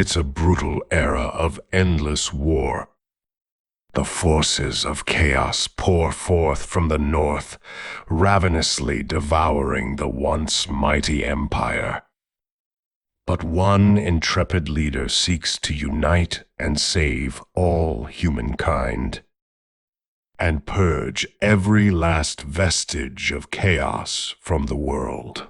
It's a brutal era of endless war. The forces of chaos pour forth from the north, ravenously devouring the once mighty empire. But one intrepid leader seeks to unite and save all humankind, and purge every last vestige of chaos from the world.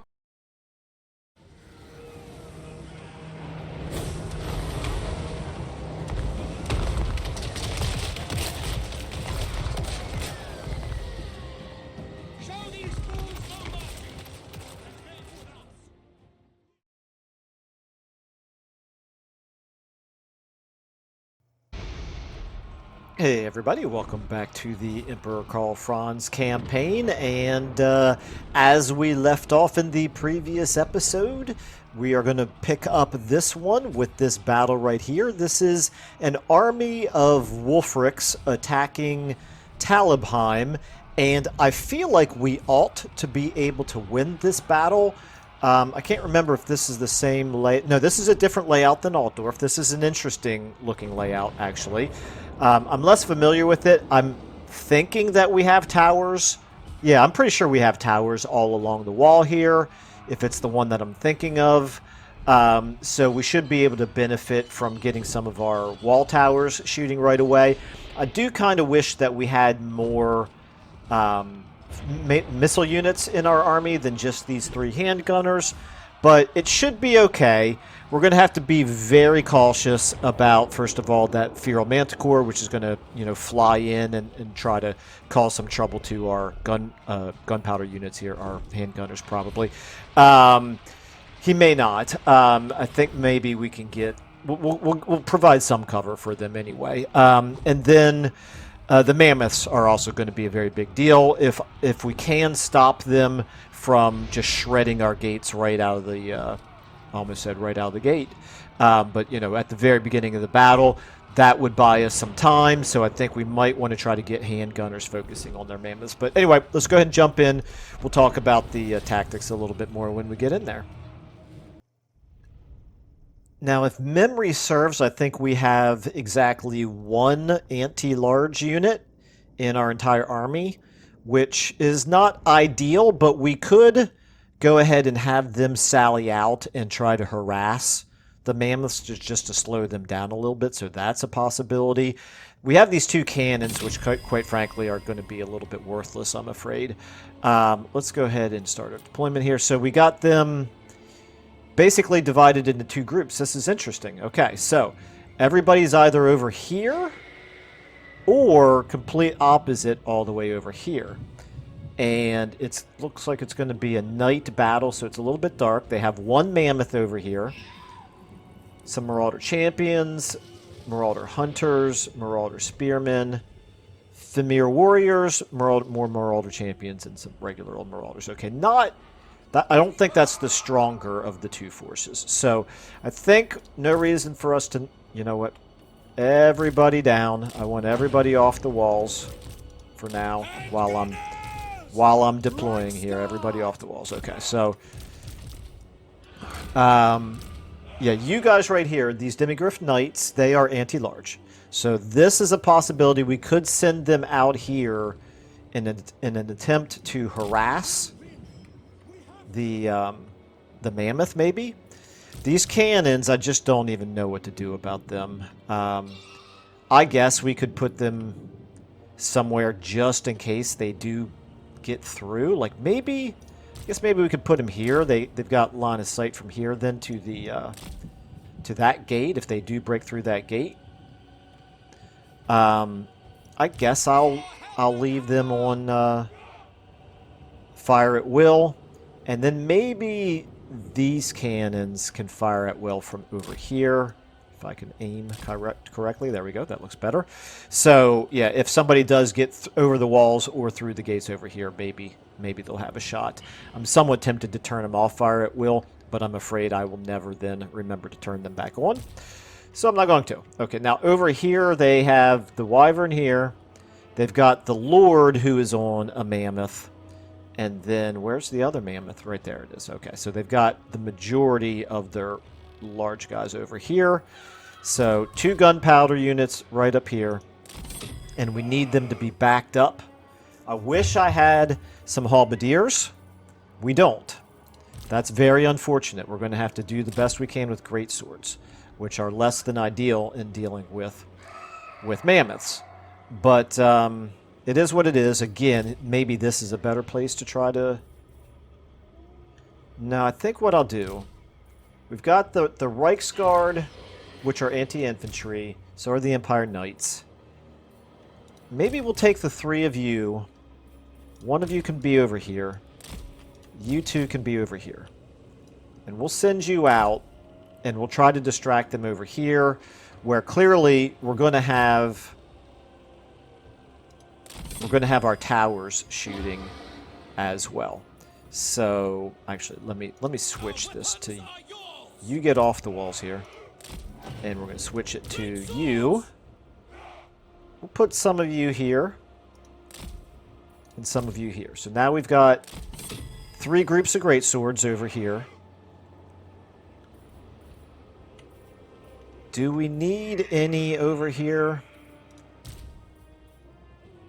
Hey everybody, welcome back to the Emperor Karl Franz campaign, and as we left off in the previous episode, we are going to pick up this one with this battle right here. This is an army of Wolfrics attacking Talabheim, and I feel like we ought to be able to win this battle. I can't remember if this is the same layout. No, this is a different layout than Altdorf. This is an interesting looking layout, actually. I'm less familiar with it. I'm thinking that we have towers. Yeah, I'm pretty sure we have towers all along the wall here, if it's the one that I'm thinking of. So we should be able to benefit from getting some of our wall towers shooting right away. I do kind of wish that we had more missile units in our army than just these 3 handgunners, but it should be okay. We're going to have to be very cautious about, first of all, that feral manticore, which is going to, fly in and try to cause some trouble to our gunpowder units here, our handgunners probably. He may not. I think maybe we can get. We'll provide some cover for them anyway, and then. The mammoths are also going to be a very big deal. If we can stop them from just shredding our gates right out of the, almost said right out of the gate, but at the very beginning of the battle, that would buy us some time. So I think we might want to try to get handgunners focusing on their mammoths. But anyway, let's go ahead and jump in. We'll talk about the tactics a little bit more when we get in there. Now, if memory serves, I think we have exactly 1 anti-large unit in our entire army, which is not ideal, but we could go ahead and have them sally out and try to harass the mammoths just to slow them down a little bit, so that's a possibility. We have these 2 cannons, which quite frankly are going to be a little bit worthless, I'm afraid. Let's go ahead and start our deployment here. So we got them basically divided into 2 groups. This is interesting. Okay, so everybody's either over here or complete opposite all the way over here. And it looks like it's going to be a night battle, so it's a little bit dark. They have 1 mammoth over here, some Marauder champions, Marauder hunters, Marauder spearmen, Femir warriors, more Marauder champions, and some regular old Marauders. Okay, I don't think that's the stronger of the 2 forces. So I think no reason for us to, everybody down. I want everybody off the walls for now while I'm deploying here. Everybody off the walls. Okay, so yeah, you guys right here, these Demigryph Knights, they are anti-large. So this is a possibility. We could send them out here in an attempt to harass the mammoth, maybe. These cannons, I just don't even know what to do about them. I guess we could put them somewhere just in case they do get through. Like maybe, I guess maybe we could put them here. They've got line of sight from here then to the to that gate if they do break through that gate. I guess I'll leave them on fire at will. And then maybe these cannons can fire at will from over here. If I can aim correctly. There we go. That looks better. So, yeah, if somebody does get over the walls or through the gates over here, maybe they'll have a shot. I'm somewhat tempted to turn them off fire at will, but I'm afraid I will never then remember to turn them back on. So I'm not going to. Okay, now over here they have the Wyvern here. They've got the Lord who is on a mammoth. And then, where's the other mammoth? Right there it is. Okay, so they've got the majority of their large guys over here. So 2 gunpowder units right up here. And we need them to be backed up. I wish I had some halberdiers. We don't. That's very unfortunate. We're going to have to do the best we can with greatswords, which are less than ideal in dealing with mammoths. But it is what it is. Again, maybe this is a better place to try to... No, I think what I'll do... We've got the Reichsguard, which are anti-infantry. So are the Empire Knights. Maybe we'll take the 3 of you. One of you can be over here. You 2 can be over here. And we'll send you out, and we'll try to distract them over here, where clearly we're going to have our towers shooting as well. So actually, let me switch this to you. Get off the walls here, and we're going to switch it to you. We'll put some of you here and some of you here. So now we've got 3 groups of greatswords over here. Do we need any over here?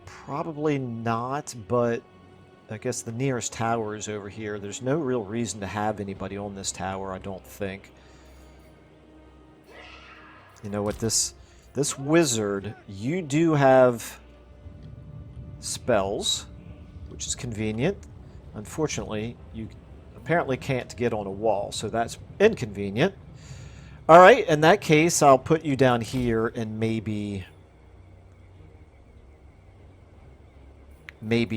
Probably not, but I guess the nearest tower is over here. There's no real reason to have anybody on this tower, I don't think. You know what, this wizard, you do have spells, which is convenient. Unfortunately, you apparently can't get on a wall, so that's inconvenient. Alright, in that case, I'll put you down here and maybe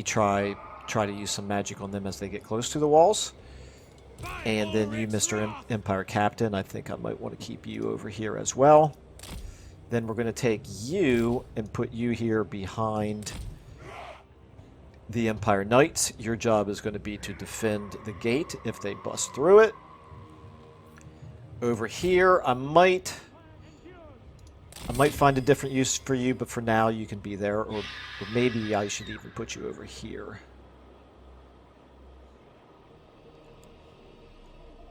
try to use some magic on them as they get close to the walls. And then you, Mr. Empire Captain, I think I might want to keep you over here as well. Then we're going to take you and put you here behind the Empire Knights. Your job is going to be to defend the gate if they bust through it. Over here, I might find a different use for you, but for now you can be there, or maybe I should even put you over here.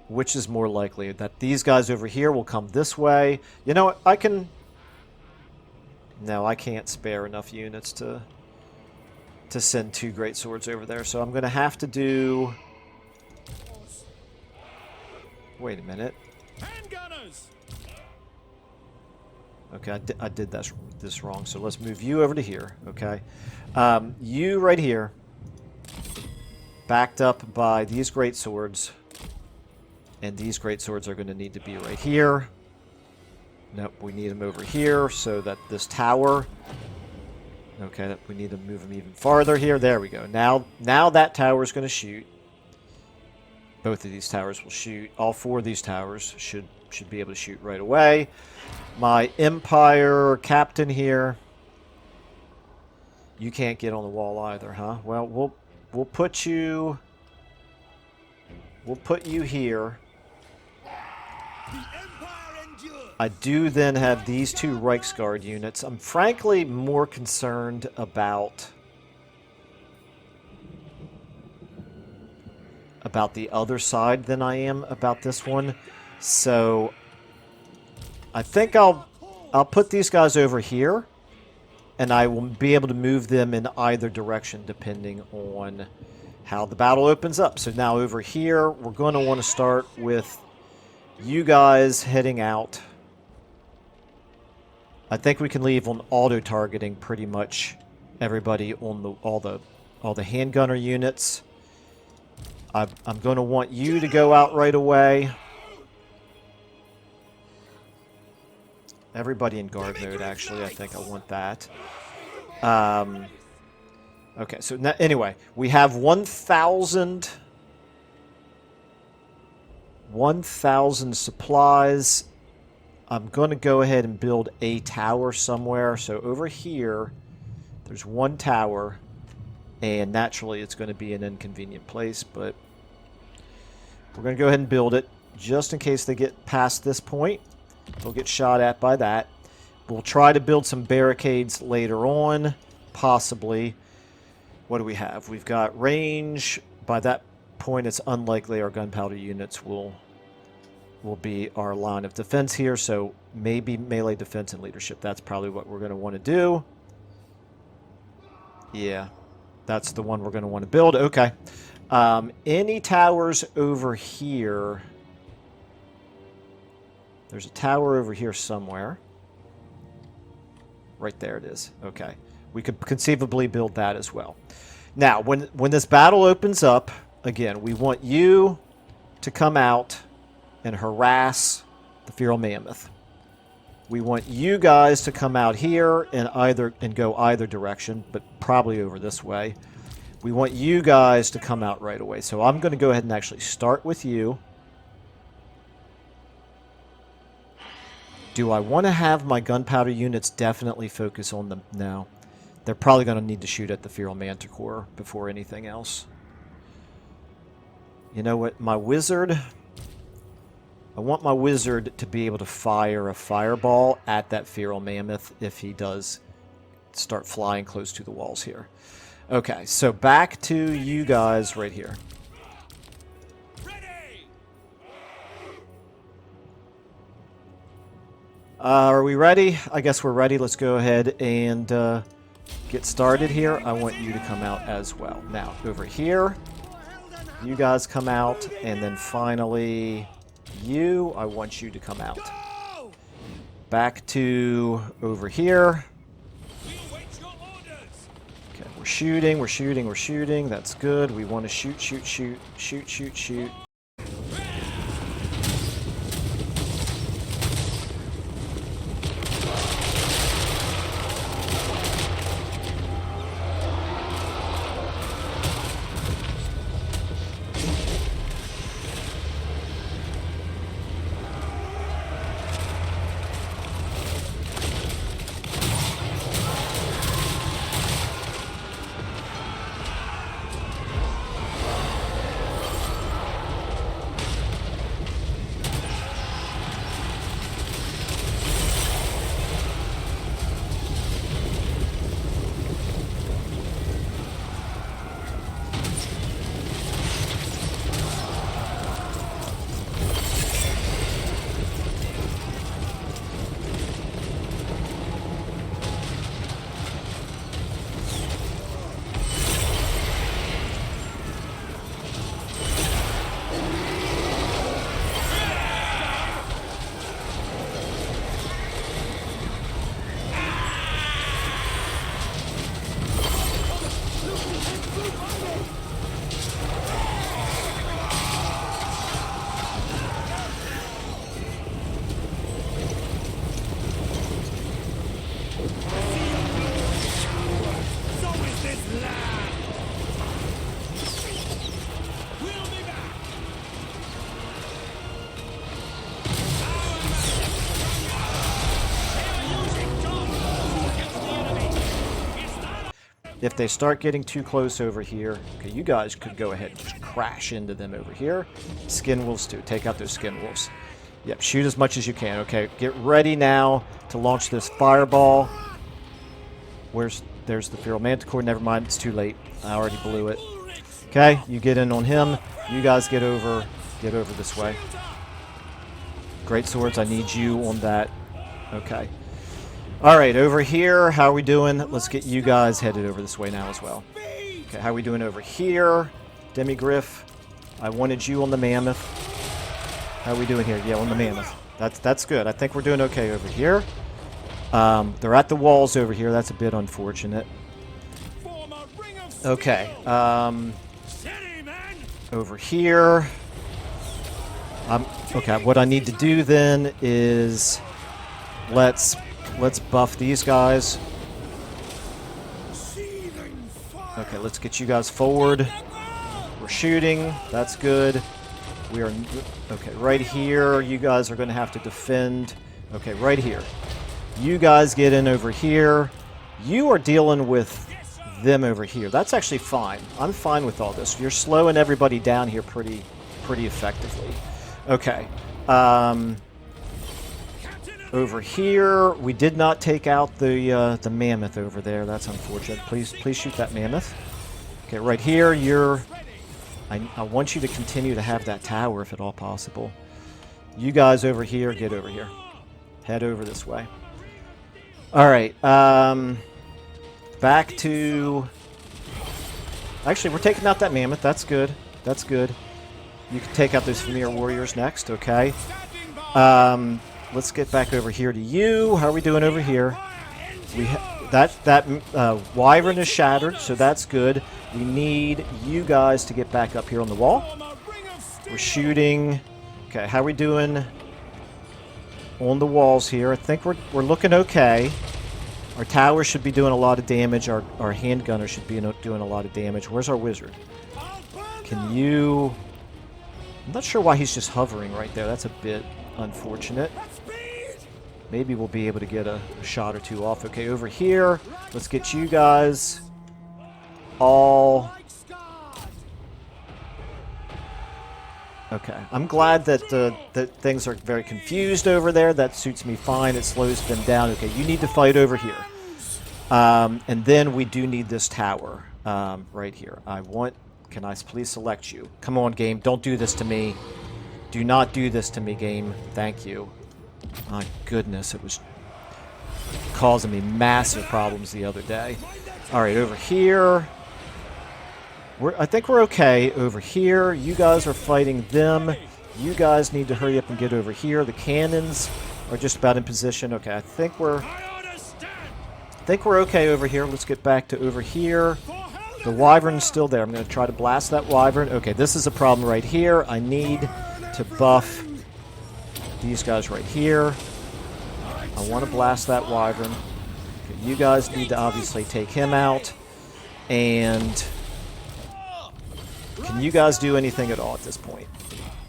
Which is more likely, that these guys over here will come this way? You know what, I can... No, I can't spare enough units to send 2 greatswords over there, so I'm going to have to do... Wait a minute. Okay, I did this wrong, so let's move you over to here, okay? You right here, backed up by these greatswords, and these greatswords are going to need to be right here. Nope, we need them over here so that this tower... Okay, we need to move them even farther here. There we go. Now that tower is going to shoot. Both of these towers will shoot. All 4 of these towers should be able to shoot right away. My Empire Captain here. You can't get on the wall either, huh? Well, we'll put you here. I do then have these 2 Reichsguard units. I'm frankly more concerned about the other side than I am about this one. So I think I'll put these guys over here, and I will be able to move them in either direction depending on how the battle opens up. So now over here, we're going to want to start with you guys heading out. I think we can leave on auto-targeting pretty much everybody on all the handgunner units. I'm going to want you to go out right away. Everybody in guard mode, actually. I think I want that. Okay, so now, anyway, we have 1,000 supplies. I'm going to go ahead and build a tower somewhere. So over here, there's 1 tower, and naturally it's going to be an inconvenient place, but we're going to go ahead and build it just in case they get past this point. They'll get shot at by that. We'll try to build some barricades later on, possibly. What do we have? We've got range. By that point, it's unlikely our gunpowder units will will be our line of defense here. So maybe melee defense and leadership. That's probably what we're going to want to do. Yeah, that's the one we're going to want to build. Okay. Any towers over here? There's a tower over here somewhere. Right there it is. Okay. We could conceivably build that as well. Now, when this battle opens up, again, we want you to come out and harass the Feral Mammoth. We want you guys to come out here and go either direction, but probably over this way. We want you guys to come out right away. So I'm going to go ahead and actually start with you. Do I want to have my gunpowder units definitely focus on them? No. They're probably going to need to shoot at the Feral Manticore before anything else. You know what? My wizard... I want my wizard to be able to fire a fireball at that Feral Mammoth if he does start flying close to the walls here. Okay, so back to you guys right here. Are we ready? I guess we're ready. Let's go ahead and get started here. I want you to come out as well. Now, over here, you guys come out, and then finally, I want you to come out. Back to over here. Okay, we're shooting. That's good. We want to shoot. If they start getting too close over here, okay, you guys could go ahead and just crash into them over here. Skin wolves too. Take out those skin wolves. Yep, shoot as much as you can. Okay, get ready now to launch this fireball. There's the Feral Manticore. Never mind, it's too late. I already blew it. Okay, you get in on him. You guys get over this way. Great swords, I need you on that. Okay. Alright, over here, how are we doing? Let's get you guys headed over this way now as well. Okay, how are we doing over here? Demigriff, I wanted you on the Mammoth. How are we doing here? Yeah, on the Mammoth. That's good. I think we're doing okay over here. They're at the walls over here. That's a bit unfortunate. Okay, over here. Okay, what I need to do then is let's buff these guys. Okay, let's get you guys forward. We're shooting. That's good. We are... Okay, right here, you guys are going to have to defend. Okay, right here. You guys get in over here. You are dealing with them over here. That's actually fine. I'm fine with all this. You're slowing everybody down here pretty effectively. Okay. Over here, we did not take out the mammoth over there. That's unfortunate. Please shoot that mammoth. Okay, right here, I want you to continue to have that tower if at all possible. You guys over here, get over here. Head over this way. Alright, back to... Actually, we're taking out that mammoth. That's good. That's good. You can take out those Familiar Warriors next, okay? Let's get back over here to you. How are we doing over here? That Wyvern is shattered, so that's good. We need you guys to get back up here on the wall. We're shooting... Okay, how are we doing on the walls here? I think we're looking okay. Our tower should be doing a lot of damage. Our handgunner should be doing a lot of damage. Where's our wizard? Can you... I'm not sure why he's just hovering right there. That's a bit unfortunate. Maybe we'll be able to get a shot or two off. Okay, over here, let's get you guys all... Okay, I'm glad that that things are very confused over there. That suits me fine. It slows them down. Okay, you need to fight over here. And then we do need this tower right here. Can I please select you? Come on, game. Don't do this to me. Do not do this to me, game. Thank you. My goodness, it was causing me massive problems the other day. All right, over here. I think we're okay over here. You guys are fighting them. You guys need to hurry up and get over here. The cannons are just about in position. Okay, I think we're okay over here. Let's get back to over here. The Wyvern's still there. I'm going to try to blast that Wyvern. Okay, this is a problem right here. I need to buff these guys right here. I want to blast that Wyvern. Okay, you guys need to obviously take him out. And... can you guys do anything at all at this point?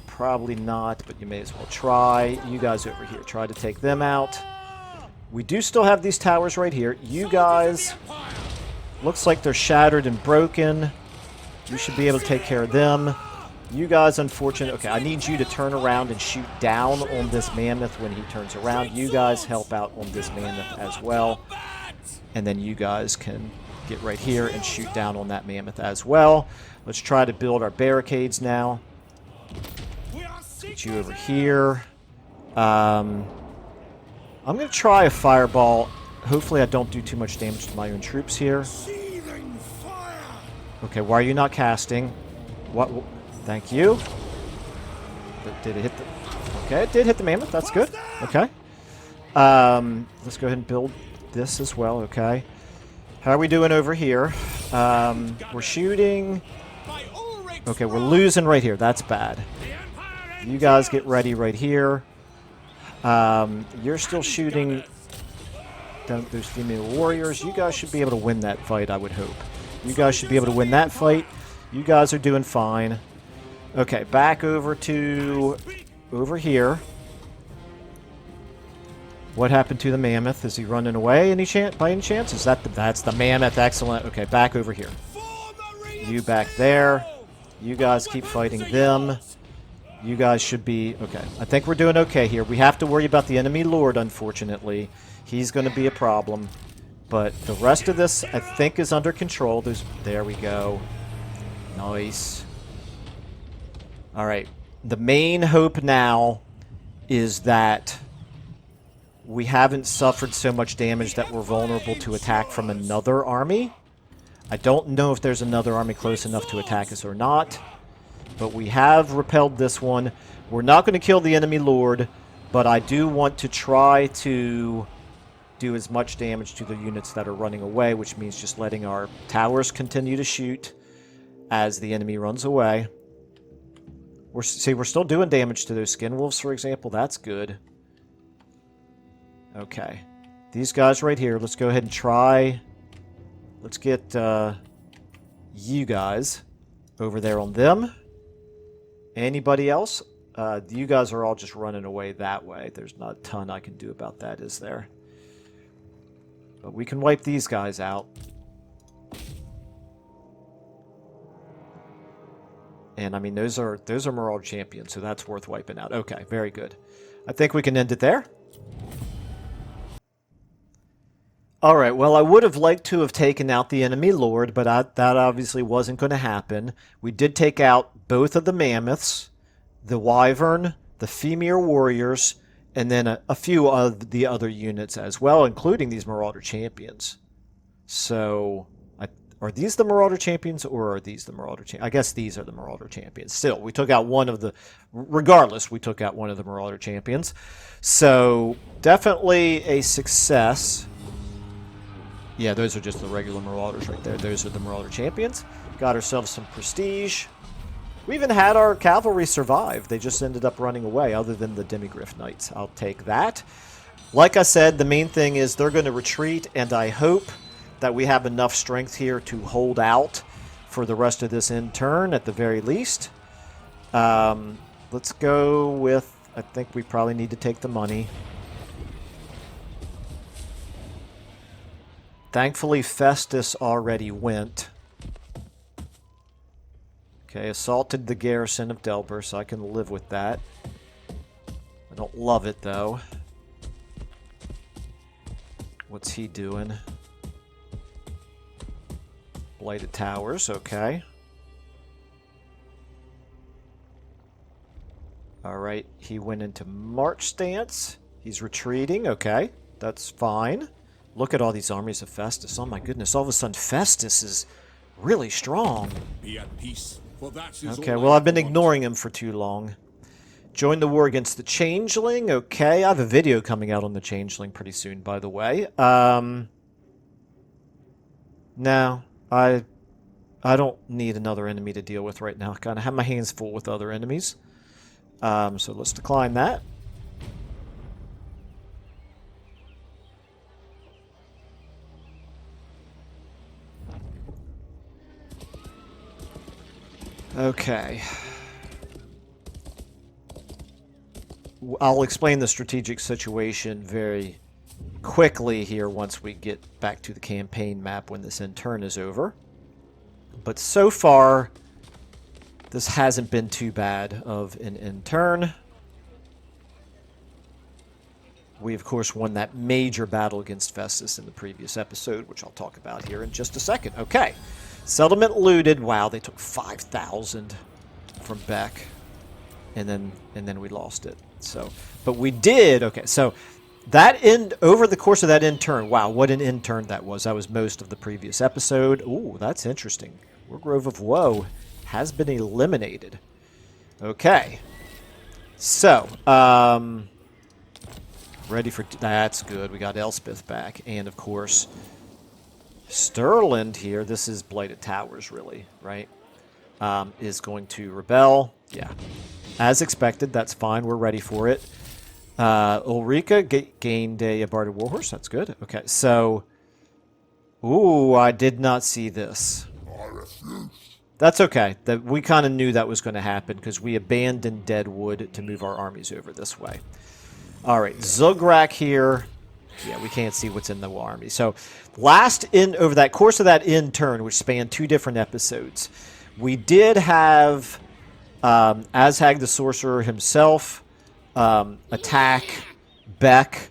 Probably not, but you may as well try. You guys over here, try to take them out. We do still have these towers right here. You guys, looks like they're shattered and broken. You should be able to take care of them. You guys, unfortunate. Okay, I need you to turn around and shoot down on this mammoth when he turns around. You guys help out on this mammoth as well. And then you guys can get right here and shoot down on that mammoth as well. Let's try to build our barricades now. Let's get you over here. I'm going to try a fireball. Hopefully I don't do too much damage to my own troops here. Okay, why are you not casting? What? Thank you. Did it hit the... Okay, it did hit the mammoth. That's good. Okay. Let's go ahead and build this as well. Okay. How are we doing over here? We're shooting... Okay, we're losing right here. That's bad. You guys get ready right here. You're still shooting down those female warriors. You guys should be able to win that fight, I would hope. You guys should be able to win that fight. You guys are doing fine. Okay, back over to... over here. What happened to the mammoth? Is he running away by any chance? Is that that's the mammoth? Excellent. Okay, back over here. You back there. You guys keep fighting them. You guys should be... Okay, I think we're doing okay here. We have to worry about the enemy lord, unfortunately. He's going to be a problem. But the rest of this, I think, is under control. There we go. Nice. Alright. The main hope now is that we haven't suffered so much damage that we're vulnerable to attack from another army. I don't know if there's another army close enough to attack us or not. But we have repelled this one. We're not going to kill the enemy lord, but I do want to try to do as much damage to the units that are running away, which means just letting our towers continue to shoot as the enemy runs away. We're still doing damage to those skin wolves, for example. That's good. Okay. These guys right here, let's go ahead and try... Let's get you guys over there on them. Anybody else? You guys are all just running away that way. There's not a ton I can do about that, is there? But we can wipe these guys out. And I mean, those are Merald champions, so that's worth wiping out. Okay, very good. I think we can end it there. Alright, well, I would have liked to have taken out the enemy lord, but that obviously wasn't going to happen. We did take out both of the mammoths, the wyvern, the Femir warriors, and then a few of the other units as well, including these Marauder champions. So, are these the Marauder champions, or are these the Marauder champions? I guess these are the Marauder champions. Still, we took out one of the... Regardless, we took out one of the Marauder champions. So, definitely a success. Yeah, those are just the regular Marauders right there. Those are the Marauder champions. Got ourselves some prestige. We even had our cavalry survive. They just ended up running away, other than the Demigryph Knights. I'll take that. Like I said, the main thing is they're going to retreat, and I hope that we have enough strength here to hold out for the rest of this end turn at the very least. Let's go with... I think we probably need to take the money. Thankfully, Festus already went. Okay, assaulted the garrison of Delver, so I can live with that. I don't love it, though. What's he doing? Blighted Towers, okay. Alright, he went into march stance. He's retreating, okay. That's fine. Look at all these armies of Festus. Oh my goodness, all of a sudden Festus is really strong. Be at peace, for that is okay, all well I I've been want. ignoring him for too long. Join the war against the Changeling, okay. I have a video coming out on the Changeling pretty soon, by the way. No. I don't need another enemy to deal with right now. I kind of have my hands full with other enemies. So let's decline that. Okay. I'll explain the strategic situation very quickly here once we get back to the campaign map when this end turn is over. But so far, this hasn't been too bad of an end turn. We, of course, won that major battle against Festus in the previous episode, which I'll talk about here in just a second. Okay. Settlement looted. Wow, they took 5,000 from Beck. And then we lost it. So, but we did. Okay, so that over the course of that end turn, wow, what an end turn that was. That was most of the previous episode. Ooh, that's interesting. Wargrove of Woe has been eliminated. Okay. So, ready for... That's good. We got Elspeth back. And, of course, Stirland here. This is Blighted Towers, really, right? Is going to rebel. Yeah. As expected. That's fine. We're ready for it. Ulrika gained a Barded Warhorse. That's good. Okay, so... Ooh, I did not see this. That's okay. We kind of knew that was going to happen because we abandoned Deadwood to move our armies over this way. All right, Zugrak here. Yeah, we can't see what's in the army. So, over that course of that end turn, which spanned 2 different episodes, we did have Azhag the Sorcerer himself attack Beck.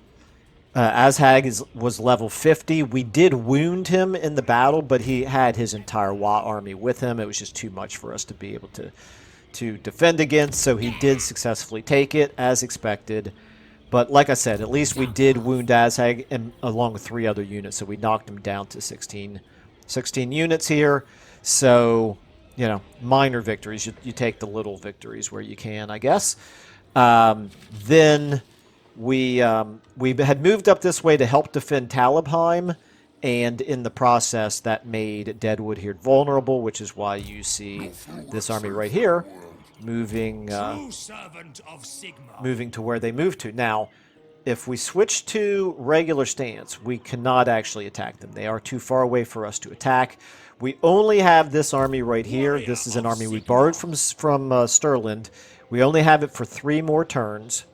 Azhag was level 50. We did wound him in the battle, but he had his entire Wa army with him. It was just too much for us to be able to defend against, so he did successfully take it, as expected. But like I said, at least we did wound Azhag along with 3 other units, so we knocked him down to 16 units here. So, you know, minor victories. You take the little victories where you can, I guess. Then... We had moved up this way to help defend Talabheim, and in the process that made Deadwood here vulnerable, which is why you see this army right here moving to where they moved to. Now, if we switch to regular stance, we cannot actually attack them. They are too far away for us to attack. We only have this army right here. This is an army we borrowed from Stirland. We only have it for 3 more turns.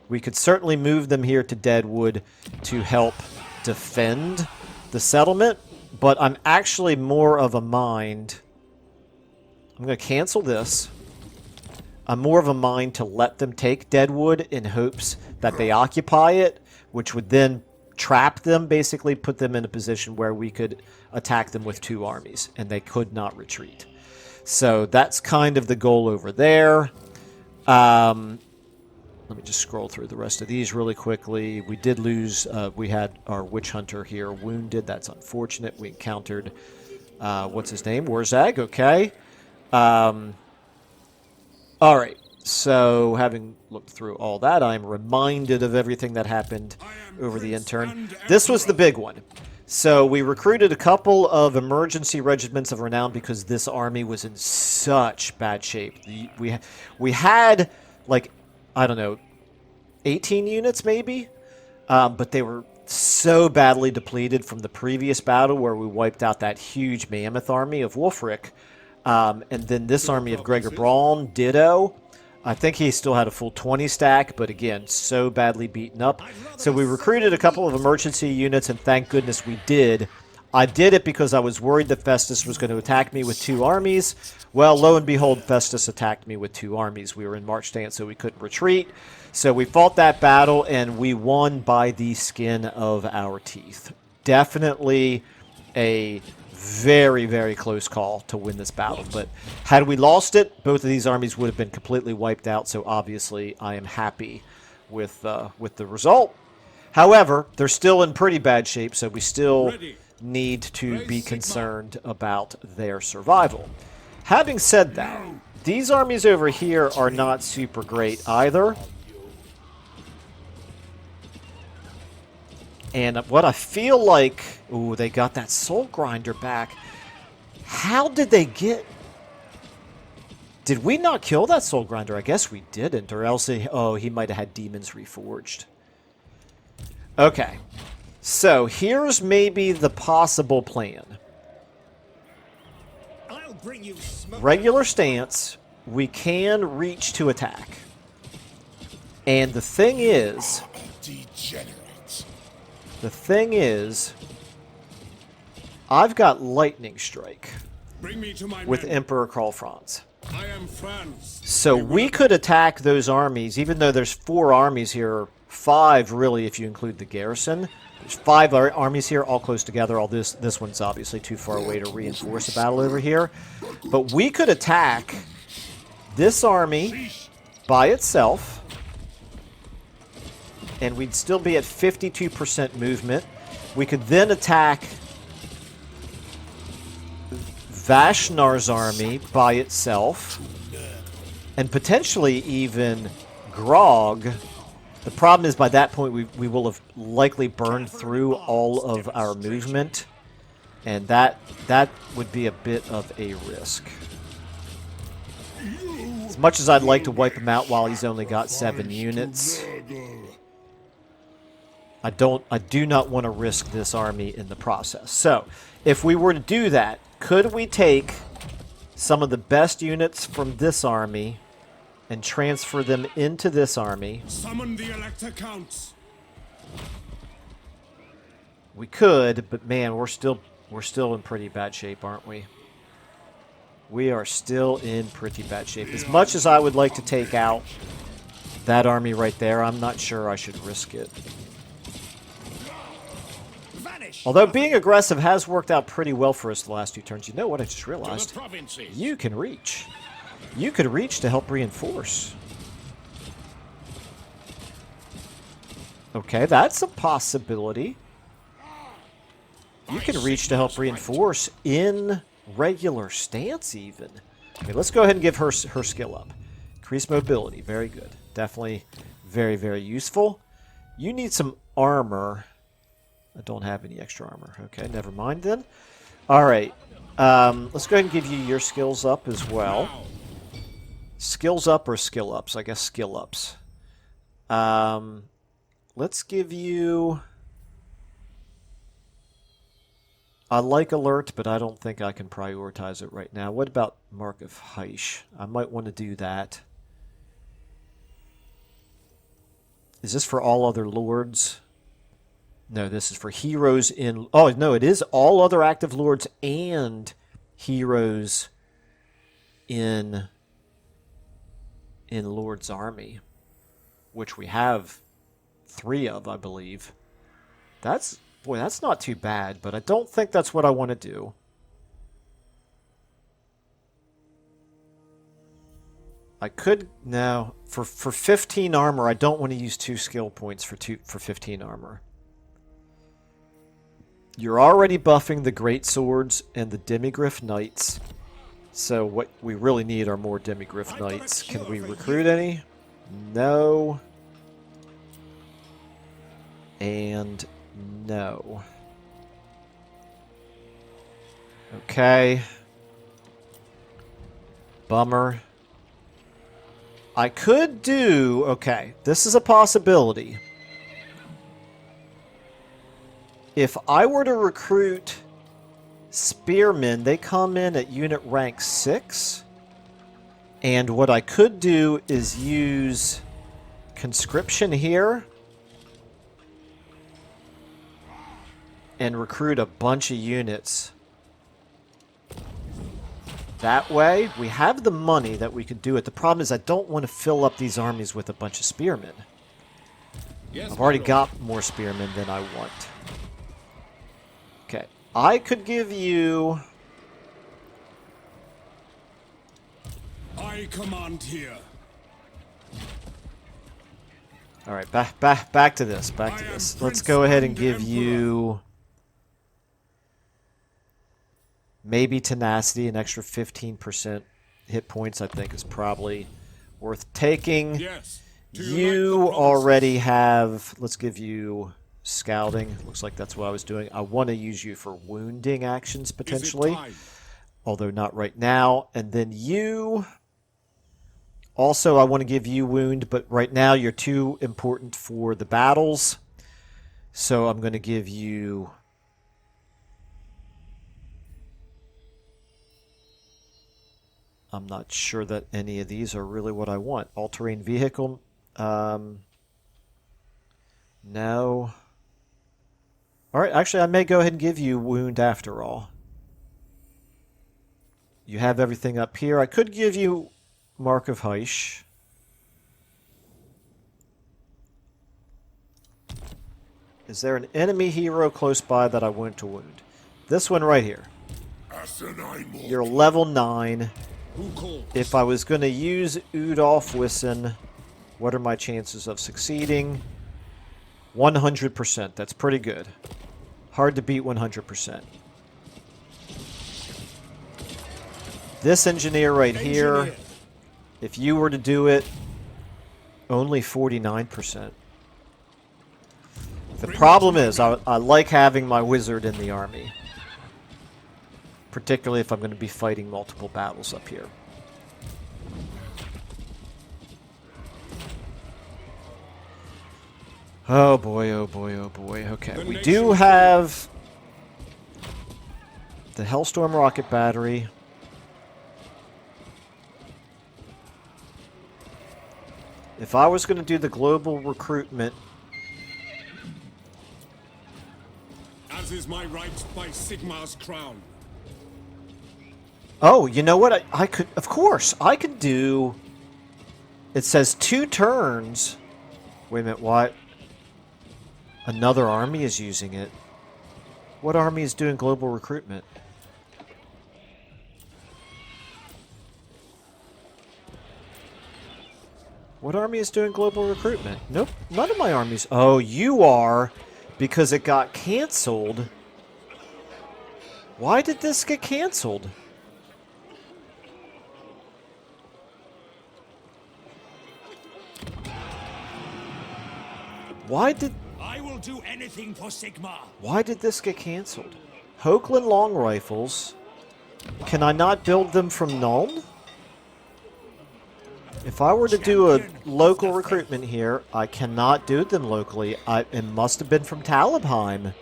We could certainly move them here to Deadwood to help defend the settlement, but I'm actually more of a mind... I'm going to cancel this. I'm more of a mind to let them take Deadwood in hopes that they occupy it, which would then trap them, basically put them in a position where we could attack them with 2 armies, and they could not retreat. So that's kind of the goal over there. Let me just scroll through the rest of these really quickly. We did lose, we had our Witch Hunter here wounded. That's unfortunate. We encountered, what's his name? Warzag, okay. All right. So, having looked through all that, I'm reminded of everything that happened over the intern. This was the big one. So, we recruited a couple of emergency regiments of renown because this army was in such bad shape. We had, like, I don't know, 18 units maybe? But they were so badly depleted from the previous battle where we wiped out that huge mammoth army of Wulfric. And then this army of Gregor Braun, ditto. I think he still had a full 20 stack, but again, so badly beaten up. So we recruited a couple of emergency units, and thank goodness we did. I did it because I was worried that Festus was going to attack me with 2 armies. Well, lo and behold, Festus attacked me with 2 armies. We were in march stance, so we couldn't retreat. So we fought that battle, and we won by the skin of our teeth. Definitely a very, very close call to win this battle. But had we lost it, both of these armies would have been completely wiped out. So obviously, I am happy with the result. However, they're still in pretty bad shape, so we still need to be concerned about their survival. Having said that, these armies over here are not super great either. And what I feel like... Ooh, they got that Soul Grinder back. How did they get... Did we not kill that Soul Grinder? I guess we didn't, or else... he might have had Demons Reforged. Okay. So, here's maybe the possible plan. I'll bring you smoke. Regular stance, we can reach to attack. And the thing is... I've got Lightning Strike Bring me to my with men. Emperor Karl Franz. I am Franz. So we could attack those armies, even though there's 4 armies here, 5 really if you include the garrison. There's 5 armies here, all close together. All this one's obviously too far away to reinforce a battle over here. But we could attack this army by itself, and we'd still be at 52% movement. We could then attack Vashnar's army by itself, and potentially even Grog. The problem is by that point we will have likely burned through all of our movement, and that would be a bit of a risk. As much as I'd like to wipe him out while he's only got 7 units, I do not want to risk this army in the process. So, if we were to do that, could we take some of the best units from this army and transfer them into this army? Summon the Elector Counts. We could, but man, we're still in pretty bad shape, aren't we? We are still in pretty bad shape. As much as I would like to take out that army right there, I'm not sure I should risk it. Although being aggressive has worked out pretty well for us the last 2 turns. You know what I just realized? You can reach. You could reach to help reinforce. Okay, that's a possibility. You can reach to help reinforce in regular stance even. Okay, let's go ahead and give her skill up. Increase mobility. Very good. Definitely very, very useful. You need some armor. I don't have any extra armor. Okay, never mind then. Alright. Let's go ahead and give you your skills up as well. Skills up or skill ups? I guess skill ups. Let's give you... I like alert, but I don't think I can prioritize it right now. What about Mark of Heish? I might want to do that. Is this for all other lords? No, this is for heroes in... Oh, no, it is all other active lords and heroes in Lord's army, which we have 3 of, I believe. That's... Boy, that's not too bad, but I don't think that's what I want to do. I could now for 15 armor. I don't want to use 2 skill points for 15 armor. You're already buffing the great swords and the demigryph knights. So what we really need are more demigryph knights. Can we recruit any? No. And no. Okay. Bummer. I could do... Okay, this is a possibility. If I were to recruit spearmen, they come in at unit rank 6. And what I could do is use conscription here and recruit a bunch of units. That way, we have the money that we could do it. The problem is I don't want to fill up these armies with a bunch of spearmen. Yes, I've already got more spearmen than I want. Okay, I could give you... I command here. Alright, back to this, back to this. Let's go ahead and give you... maybe tenacity, an extra 15% hit points I think is probably worth taking. Yes. You already have... let's give you scouting. Looks like that's what I was doing. I want to use you for wounding actions potentially. Although not right now. And then you... also, I want to give you wound, but right now you're too important for the battles. So I'm going to give you... I'm not sure that any of these are really what I want. All-terrain vehicle... no. Alright, actually I may go ahead and give you wound after all. You have everything up here. I could give you Mark of Heish. Is there an enemy hero close by that I want to wound? This one right here. You're level 9. If I was going to use Udolf Wissen, what are my chances of succeeding? 100%. That's pretty good. Hard to beat 100%. This engineer right here, if you were to do it, only 49%. The problem is, I like having my wizard in the army. Particularly if I'm going to be fighting multiple battles up here. Oh boy, oh boy, oh boy. Okay, we do have the Hellstorm rocket battery. If I was going to do the global recruitment... as is my right by Sigmar's crown. Oh, you know what? I could... of course, I could do... it says 2 turns. Wait a minute, what? Another army is using it. What army is doing global recruitment? What army is doing global recruitment? Nope, none of my armies. Oh, you are, because it got canceled. Why did this get canceled? Why did... I will do anything for Sigmar. why did this get canceled? Hoagland long rifles. Can I not build them from Nuln? If I were to do a local recruitment here, I cannot do them locally. It must have been from Talabheim.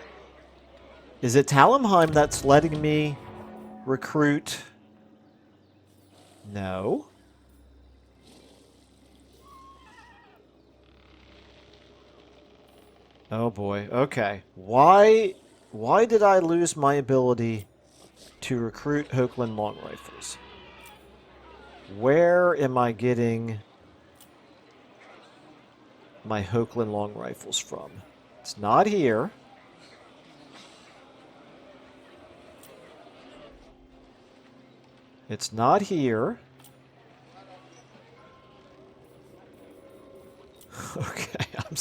Is it Talabheim that's letting me recruit? No. Oh boy, okay. Why did I lose my ability to recruit Hoagland long rifles? Where am I getting my Hoagland long rifles from? It's not here. It's not here.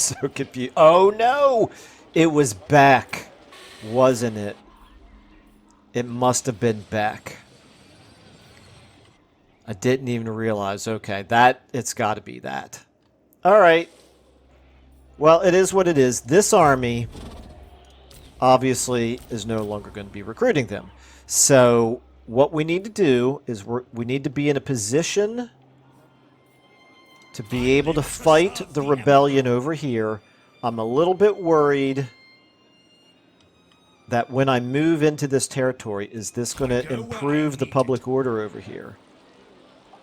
so confused. Oh no! It was Beck, wasn't it? It must have been Beck. I didn't even realize. Okay, it's got to be that. All right. Well, it is what it is. This army obviously is no longer going to be recruiting them. So what we need to do is we need to be in a position to be able to fight the rebellion over here. I'm a little bit worried that when I move into this territory, is this going to improve the public order over here?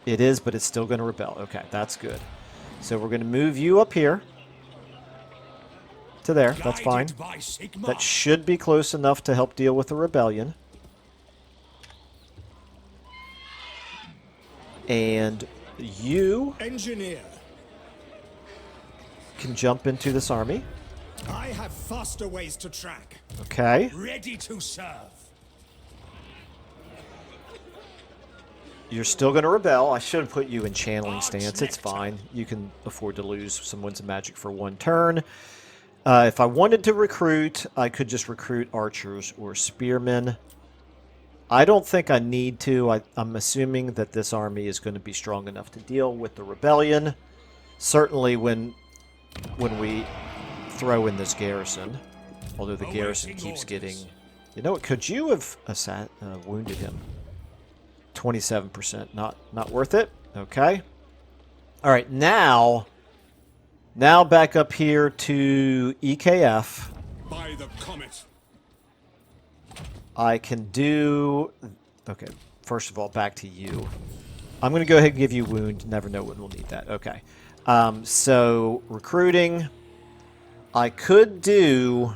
It is, but it's still going to rebel. Okay, that's good. So we're going to move you up here to there. That's fine. That should be close enough to help deal with the rebellion. And you Engineer. can jump into this army. I have faster ways to track. Okay. Ready to serve. You're still going to rebel. I should have put you in channeling stance. It's fine. You can afford to lose some Winds of Magic for one turn. If I wanted to recruit, I could just recruit archers or spearmen. I don't think I need to. I'm assuming that this army is going to be strong enough to deal with the rebellion. Certainly when we throw in this garrison. Although the garrison keeps getting... You know what? Could you have wounded him? 27%. Not worth it. Okay. All right. Now back up here to EKF. By the comet. I can do... Okay. First of all, back to you. I'm going to go ahead and give you wound. Never know when we'll need that. Okay. So, recruiting. I could do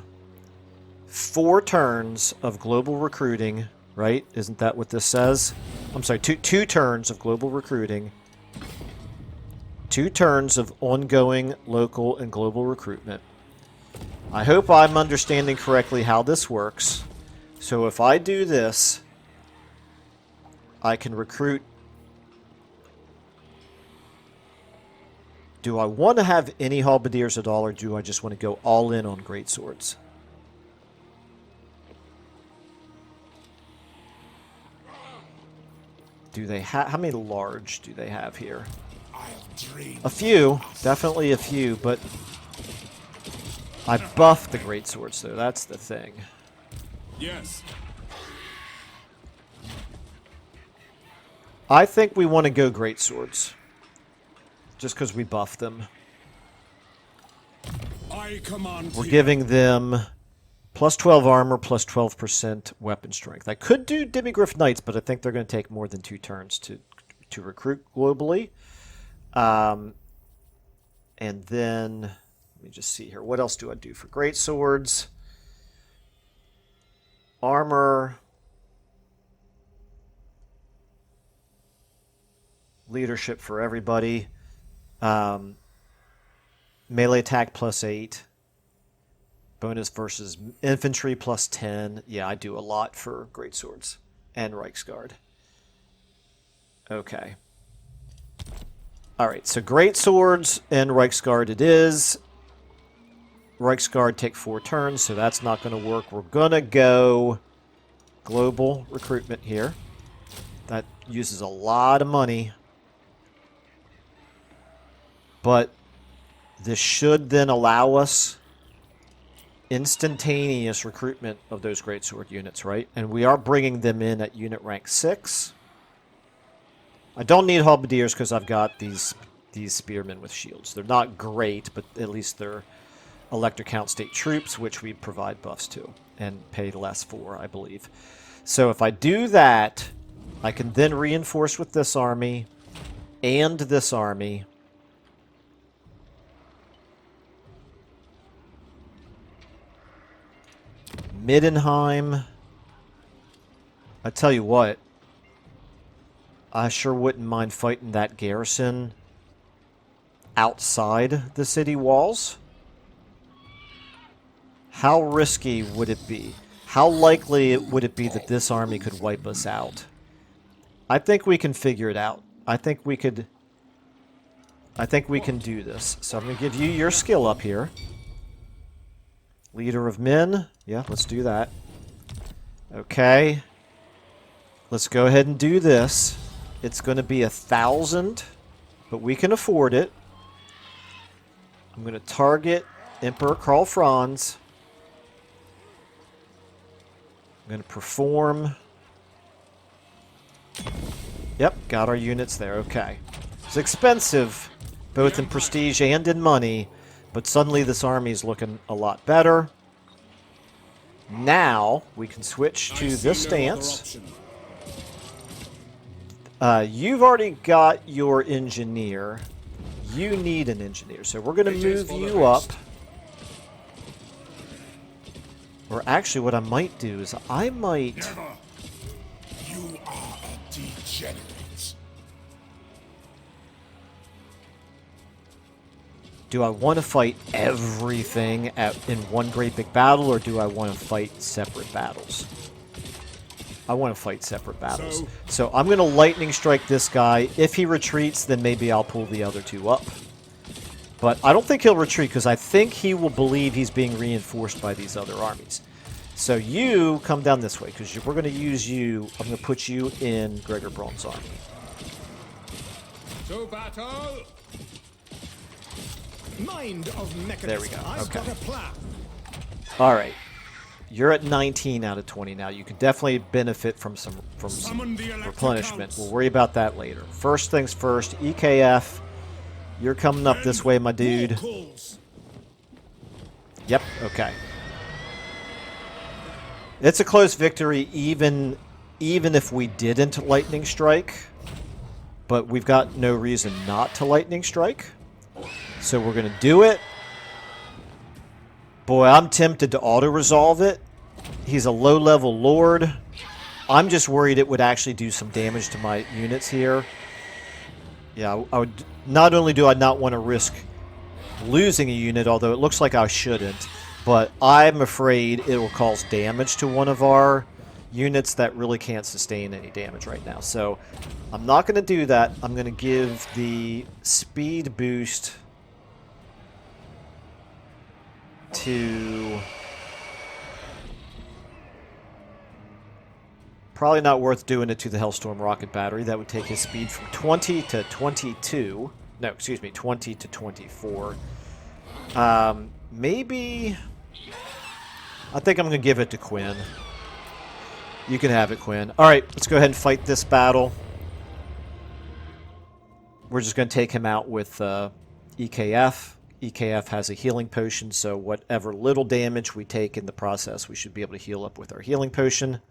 4 turns of global recruiting, right? Isn't that what this says? I'm sorry, two turns of global recruiting. 2 turns of ongoing local and global recruitment. I hope I'm understanding correctly how this works. So if I do this, I can recruit. Do I want to have any halberdiers at all, or do I just want to go all in on greatswords? Do they have... How many large do they have here? A few. Definitely a few, but... I buffed the greatswords, though. That's the thing. Yes. I think we want to go greatswords. Just because we buffed them. I command. We're giving them plus 12 armor, plus 12% weapon strength. I could do Demigryph Knights, but I think they're going to take more than 2 turns to recruit globally. And then, let me just see here. What else do I do for greatswords? Armor. Leadership for everybody. Melee attack plus 8. Bonus versus infantry plus 10. Yeah, I do a lot for greatswords and Reiksguard. Okay. Alright, so greatswords and Reiksguard it is. Reiksguard take 4 turns, so that's not going to work. We're going to go global recruitment here. That uses a lot of money. But this should then allow us instantaneous recruitment of those greatsword units, right? And we are bringing them in at unit rank 6. I don't need halberdiers because I've got these spearmen with shields. They're not great, but at least they're Elector Count State troops, which we provide buffs to and pay less for, I believe. So if I do that, I can then reinforce with this army and this army. Middenheim. I tell you what, I sure wouldn't mind fighting that garrison outside the city walls. How risky would it be? How likely would it be that this army could wipe us out? I think we can figure it out. I think we could I think we can do this. So I'm going to give you your skill up here. Leader of men. Yeah, let's do that. Okay. Let's go ahead and do this. It's going to be 1,000, but we can afford it. I'm going to target Emperor Karl Franz. I'm going to perform. Yep, got our units there. Okay. It's expensive, both in prestige and in money, but suddenly this army is looking a lot better. Now we can switch to this stance. You've already got your engineer. You need an engineer, so we're going to move you up. Or actually, what I might do is I might... You are a degenerate. Do I want to fight everything in one great big battle, or do I want to fight separate battles? I want to fight separate battles. So I'm going to lightning strike this guy. If he retreats, then maybe I'll pull the other two up. But I don't think he'll retreat, because I think he will believe he's being reinforced by these other armies. So you come down this way, because we're going to use you. I'm going to put you in Gregor Braun's army. To battle! Mind of mechanism. There we go. I've Okay. got a plan. All right. You're at 19 out of 20 now. You can definitely benefit from some Summon the electric replenishment. counts. We'll worry about that later. First things first, EKF. You're coming up this way, my dude. Calls. Yep, okay. It's a close victory even if we didn't lightning strike. But we've got no reason not to lightning strike. So we're going to do it. Boy, I'm tempted to auto-resolve it. He's a low-level lord. I'm just worried it would actually do some damage to my units here. Yeah, I would. Not only do I not want to risk losing a unit, although it looks like I shouldn't, but I'm afraid it will cause damage to one of our units that really can't sustain any damage right now. So I'm not going to do that. I'm going to give the speed boost to... Probably not worth doing it to the Hellstorm rocket battery. That would take his speed from 20 to 22. No, excuse me, 20 to 24. Maybe... I think I'm going to give it to Quinn. You can have it, Quinn. Alright, let's go ahead and fight this battle. We're just going to take him out with EKF. EKF has a healing potion, so whatever little damage we take in the process, we should be able to heal up with our healing potion.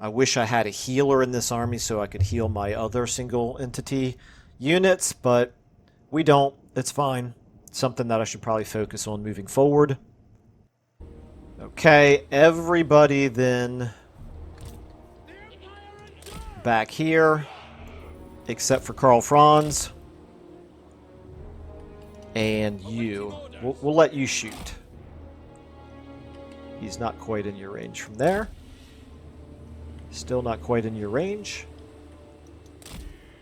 I wish I had a healer in this army so I could heal my other single entity units, but we don't. It's fine. It's something that I should probably focus on moving forward. Okay, everybody then back here, except for Karl Franz. And you. We'll let you shoot. He's not quite in your range from there. Still not quite in your range.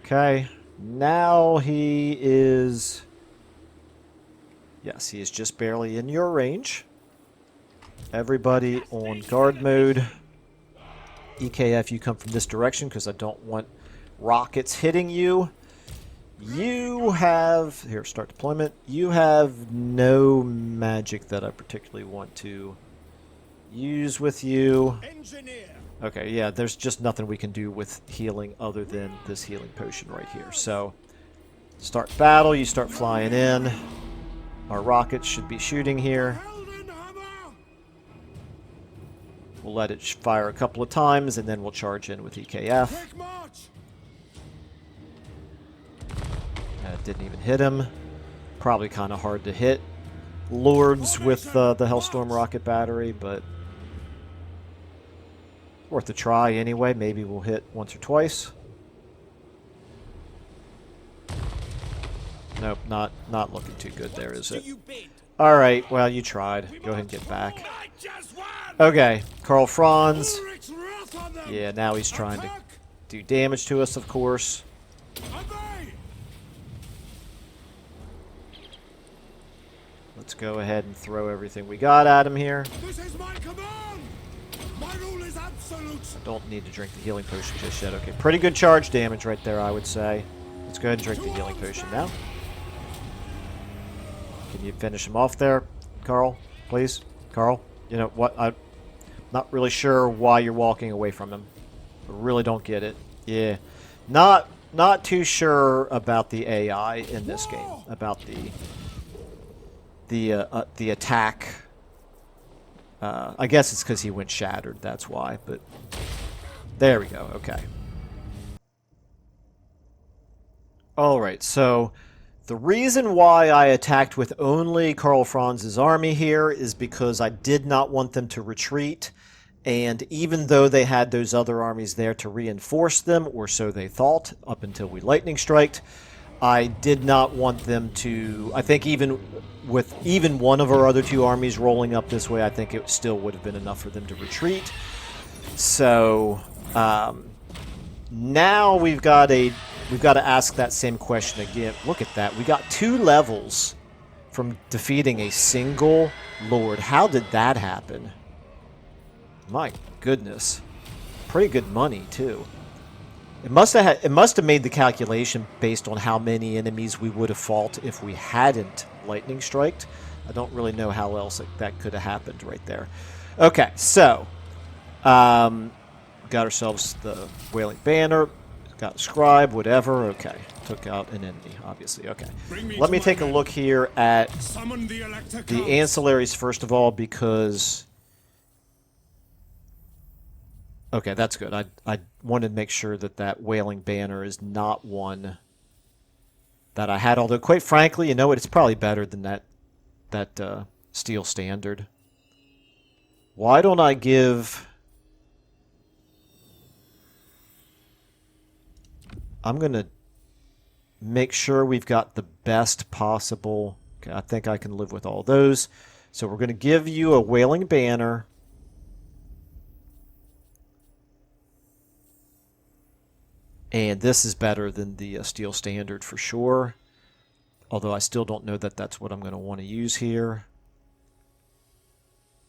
Okay. Now he is... Yes, he is just barely in your range. Everybody on guard mode. EKF, you come from this direction because I don't want rockets hitting you. You have... Here, start deployment. You have no magic that I particularly want to use with you. Engineer. Okay, yeah, there's just nothing we can do with healing other than this healing potion right here. So, start battle, you start flying in. Our rockets should be shooting here. We'll let it fire a couple of times, and then we'll charge in with EKF. Quick march. Didn't even hit him. Probably kind of hard to hit lords with the Hellstorm rocket battery, but worth a try anyway. Maybe we'll hit once or twice. Nope, not looking too good there, is it? Alright, well, you tried. Go ahead and get back. Okay, Karl Franz. Yeah, now he's trying to do damage to us, of course. Obey! Let's go ahead and throw everything we got at him here. This is my command! My rule is absolute! I don't need to drink the healing potion just yet. Okay, pretty good charge damage right there, I would say. Let's go ahead and drink the healing potion now. Can you finish him off there, Karl? Please? Karl? You know what? I'm not really sure why you're walking away from him. I really don't get it. Yeah. Not too sure about the AI in this game. About the attack. I guess it's because he went shattered, that's why, but there we go, okay. Alright, so the reason why I attacked with only Karl Franz's army here is because I did not want them to retreat, and even though they had those other armies there to reinforce them, or so they thought, up until we lightning striked, I did not want them to... I think even with one of our other two armies rolling up this way, I think it still would have been enough for them to retreat. So now we've got to ask that same question again. Look at that. We got 2 levels from defeating a single lord. How did that happen? My goodness. Pretty good money, too. It must have made the calculation based on how many enemies we would have fought if we hadn't lightning striked. I don't really know how else that could have happened right there. Okay, so got ourselves the Wailing Banner, got a Scribe, whatever. Okay, took out an enemy, obviously. Okay, let me take a look here at the ancillaries first of all, because... Okay, that's good. I wanted to make sure that that Wailing Banner is not one that I had. Although, quite frankly, you know what? It's probably better than that Steel Standard. Why don't I give... I'm going to make sure we've got the best possible... Okay, I think I can live with all those. So we're going to give you a Wailing Banner... And this is better than the Steel Standard for sure. Although I still don't know that that's what I'm going to want to use here.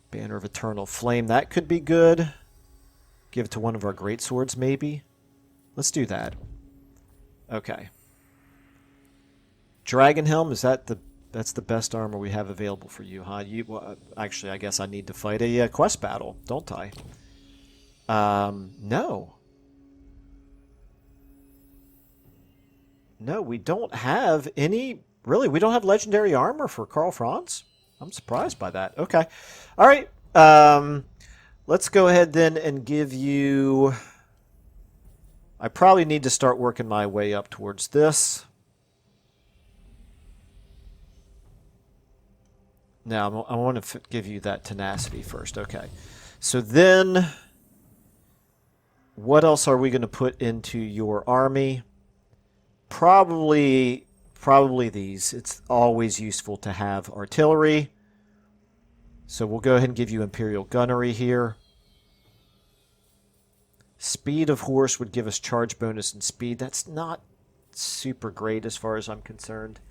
Banner of Eternal Flame. That could be good. Give it to one of our greatswords, maybe. Let's do that. Okay. Dragon Helm, that's the best armor we have available for you, huh? Well, actually, I guess I need to fight a quest battle, don't I? No. No, we don't have any... Really, we don't have legendary armor for Karl Franz? I'm surprised by that. Okay. All right. Let's go ahead then and give you... I probably need to start working my way up towards this. Now, I want to give you that tenacity first. Okay. So then, what else are we going to put into your army? Probably these. It's always useful to have artillery. So we'll go ahead and give you Imperial Gunnery here. Speed of Horse would give us charge bonus and speed. That's not super great as far as I'm concerned.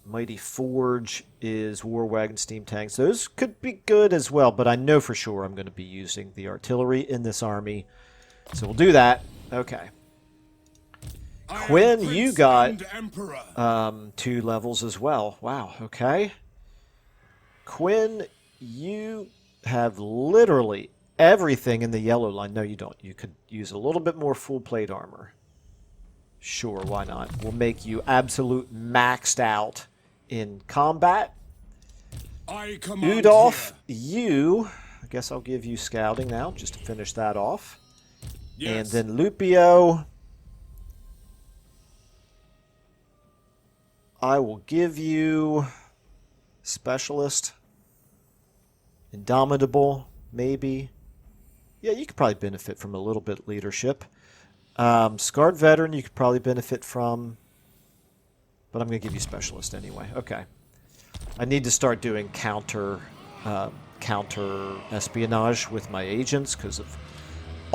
Mighty Forge is War Wagon Steam Tanks. Those could be good as well, but I know for sure I'm going to be using the artillery in this army. So we'll do that. Okay. Quinn, you got 2 levels as well. Wow, okay. Quinn, you have literally everything in the yellow line. No, you don't. You could use a little bit more full plate armor. Sure, why not? We'll make you absolute maxed out in combat. Udolf, you... I guess I'll give you scouting now, just to finish that off. Yes. And then Lupio... I will give you Specialist, Indomitable, maybe. Yeah, you could probably benefit from a little bit leadership. Scarred Veteran, you could probably benefit from, but I'm going to give you Specialist anyway. Okay. I need to start doing counter espionage with my agents because of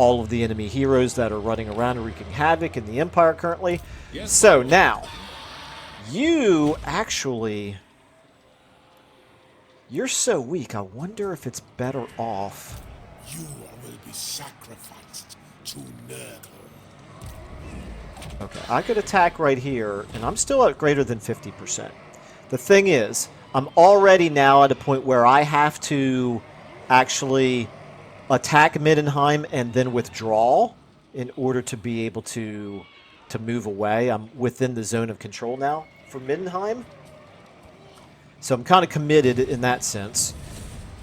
all of the enemy heroes that are running around and wreaking havoc in the Empire currently. Yes, So now, you actually... You're so weak, I wonder if it's better off... You will be sacrificed to Nurgle. Okay, I could attack right here, and I'm still at greater than 50%. The thing is, I'm already now at a point where I have to actually attack Middenheim and then withdraw in order to be able to move away. I'm within the zone of control now for Middenheim. So I'm kind of committed in that sense.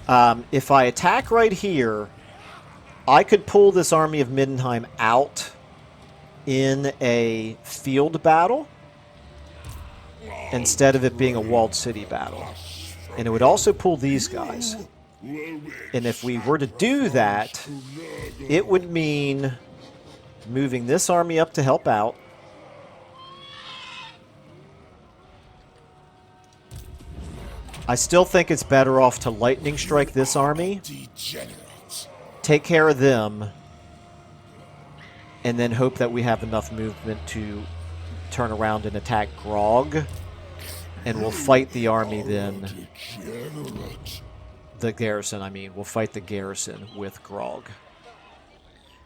If I attack right here, I could pull this army of Middenheim out in a field battle instead of it being a walled city battle. And it would also pull these guys. And if we were to do that, it would mean moving this army up to help out. I still think it's better off to lightning strike this army, take care of them, and then hope that we have enough movement to turn around and attack Grog. And we'll fight the army then. The garrison, I mean. We'll fight the garrison with Grog.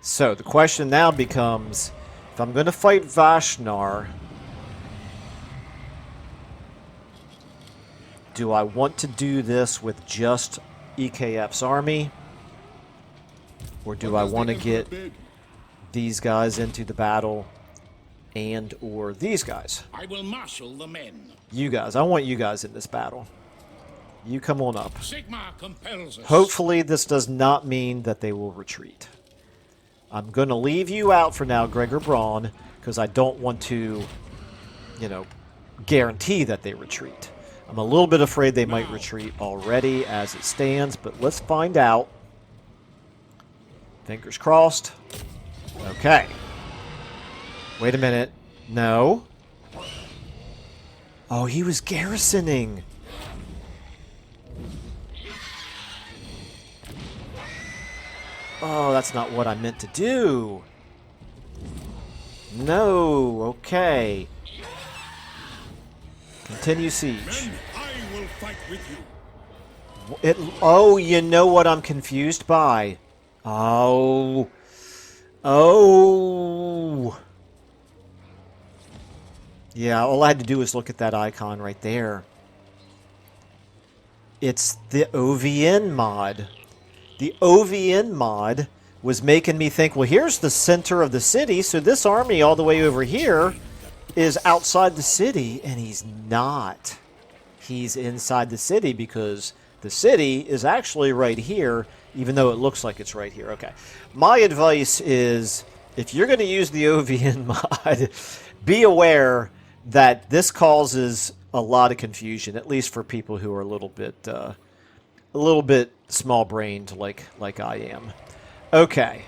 So, the question now becomes, if I'm going to fight Vashnar, do I want to do this with just EKF's army? Or do I want to get these guys into the battle and or these guys? I will marshal the men. You guys. I want you guys in this battle. You come on up. Sigmar compels us. Hopefully this does not mean that they will retreat. I'm going to leave you out for now, Gregor Braun, because I don't want to, you know, guarantee that they retreat. I'm a little bit afraid they might retreat already as it stands, but let's find out. Fingers crossed. Okay. Wait a minute. No. Oh, he was garrisoning. Oh, that's not what I meant to do. No. Okay. Continue siege. Men, I will fight with you. Oh, you know what I'm confused by? Oh. Oh. Yeah, all I had to do was look at that icon right there. It's the OvN mod. The OvN mod was making me think, well, here's the center of the city, so this army all the way over here is outside the city, and he's not. He's inside the city because the city is actually right here, even though it looks like it's right here. Okay. My advice is, if you're going to use the OvN mod, be aware that this causes a lot of confusion, at least for people who are a little bit small-brained like I am. Okay.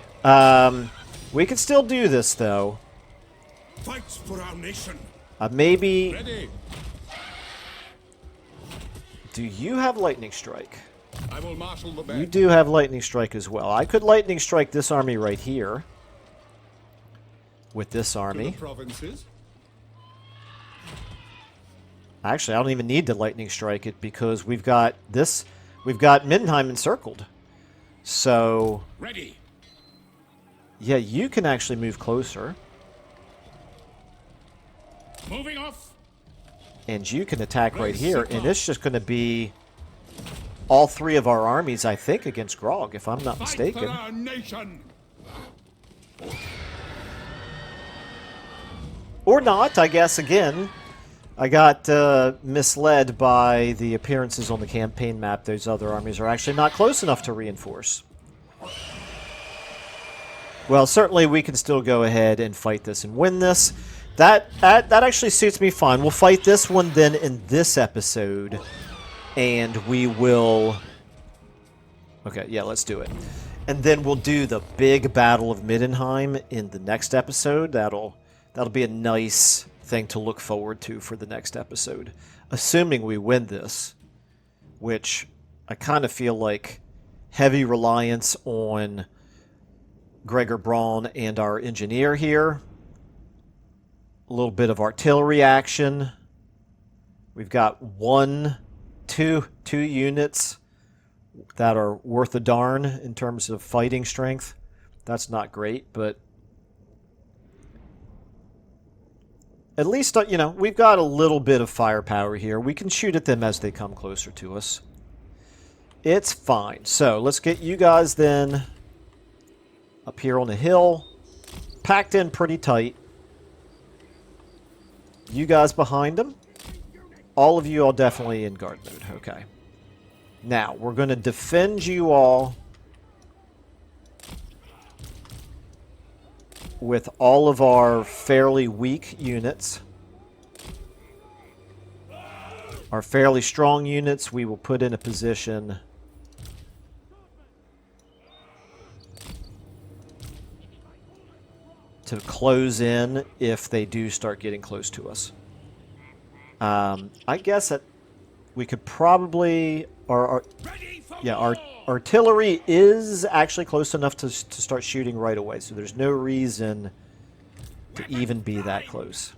We can still do this, though. Fights for our nation. Maybe... Ready. Do you have Lightning Strike? I will marshal the men. You do have Lightning Strike as well. I could Lightning Strike this army right here. With this To the army. provinces. Actually, I don't even need to Lightning Strike it because we've got this... We've got Middenheim encircled. So... Ready. Yeah, you can actually move closer. Moving off. And you can attack right here. And it's just going to be all three of our armies, I think, against Grog, if I'm not Fight mistaken. for our nation. Or not, I guess, again. I got misled by the appearances on the campaign map. Those other armies are actually not close enough to reinforce. Well, certainly we can still go ahead and fight this and win this. That actually suits me fine. We'll fight this one then in this episode. And we will... Okay, yeah, let's do it. And then we'll do the big Battle of Middenheim in the next episode. That'll be a nice thing to look forward to for the next episode. Assuming we win this. Which I kind of feel like heavy reliance on Gregor Braun and our engineer here. A little bit of artillery action. We've got two units that are worth a darn in terms of fighting strength. That's not great, but at least, you know, we've got a little bit of firepower here. We can shoot at them as they come closer to us. It's fine. So let's get you guys then up here on the hill, packed in pretty tight. You guys behind them. All of you are definitely in guard mode. Okay. Now, we're going to defend you all with all of our fairly weak units. Our fairly strong units we will put in a position to close in if they do start getting close to us. I guess that we could probably... Our artillery is actually close enough to start shooting right away, so there's no reason to even be that close.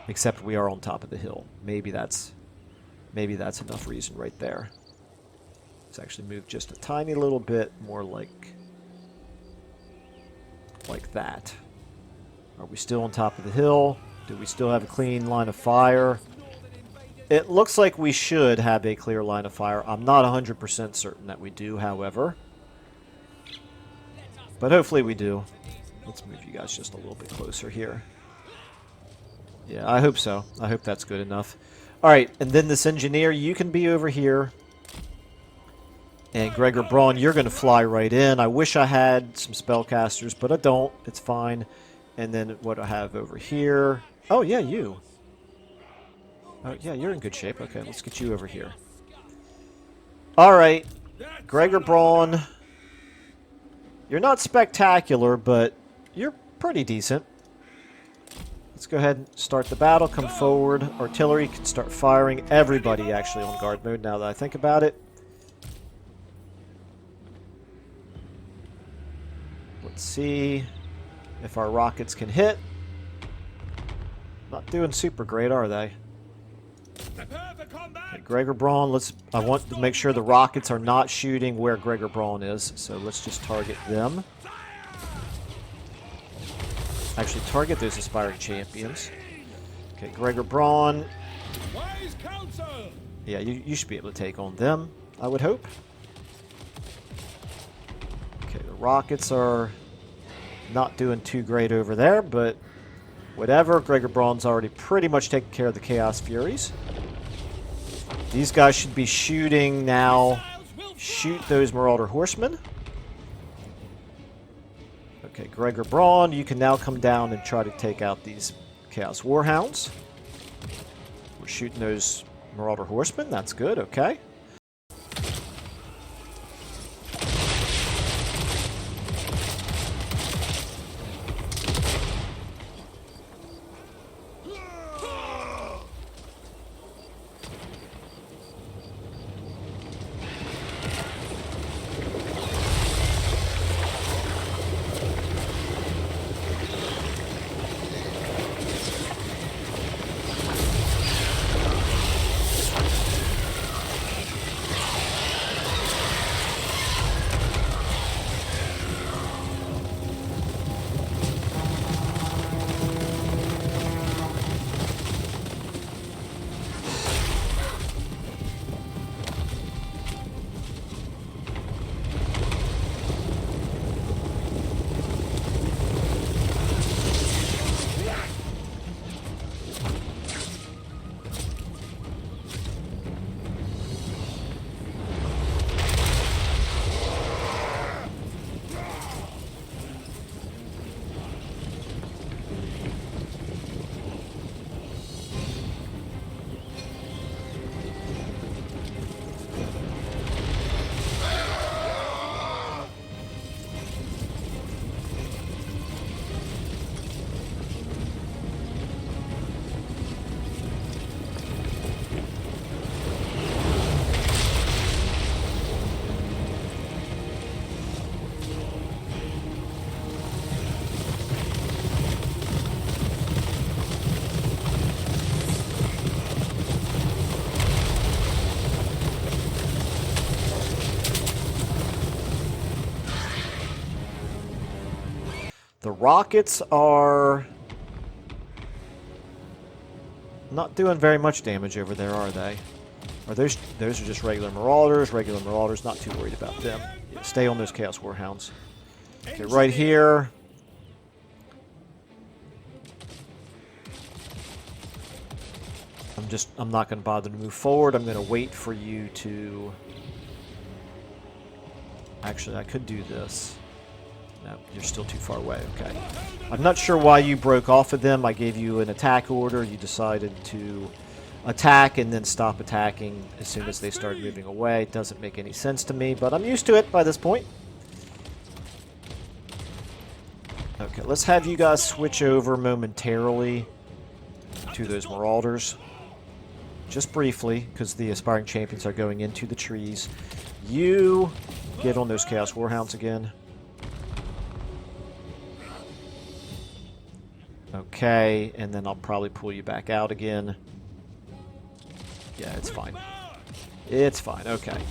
Except we are on top of the hill. Maybe that's enough reason right there. Let's actually move just a tiny little bit more like that. Are we still on top of the hill? Do we still have a clean line of fire? It looks like we should have a clear line of fire. I'm not 100% certain that we do, however. But hopefully we do. Let's move you guys just a little bit closer here. Yeah, I hope so. I hope that's good enough. Alright, and then this engineer, you can be over here. And Gregor Braun, you're going to fly right in. I wish I had some spellcasters, but I don't. It's fine. And then what I have over here... Oh, yeah, you. Oh, yeah, you're in good shape. Okay, let's get you over here. Alright. Gregor Braun. You're not spectacular, but you're pretty decent. Let's go ahead and start the battle. Come forward. Artillery can start firing. Everybody actually on guard mode now that I think about it. Let's see if our rockets can hit. Not doing super great, are they? Okay, Gregor Braun, I want to make sure the rockets are not shooting where Gregor Braun is, so let's just target them. Actually, target those aspiring champions. Okay, Gregor Braun. Yeah, you should be able to take on them, I would hope. Okay, the rockets are not doing too great over there, but whatever. Gregor Braun's already pretty much taken care of the Chaos Furies. These guys should be shooting now. Shoot those Marauder Horsemen. Okay, Gregor Braun, you can now come down and try to take out these Chaos Warhounds. We're shooting those Marauder Horsemen. That's good, okay. The rockets are not doing very much damage over there, are they? Or those are just regular marauders. Regular marauders, not too worried about them. Yeah, stay on those Chaos Warhounds. Okay, right here. I'm not going to bother to move forward. I'm going to wait for you to... Actually, I could do this. No, you're still too far away. Okay. I'm not sure why you broke off of them. I gave you an attack order. You decided to attack and then stop attacking as soon as they started moving away. It doesn't make any sense to me, but I'm used to it by this point. Okay, let's have you guys switch over momentarily to those Marauders. Just briefly, because the Aspiring Champions are going into the trees. You get on those Chaos Warhounds again. Okay, and then I'll probably pull you back out again. Yeah, it's fine. It's fine, okay.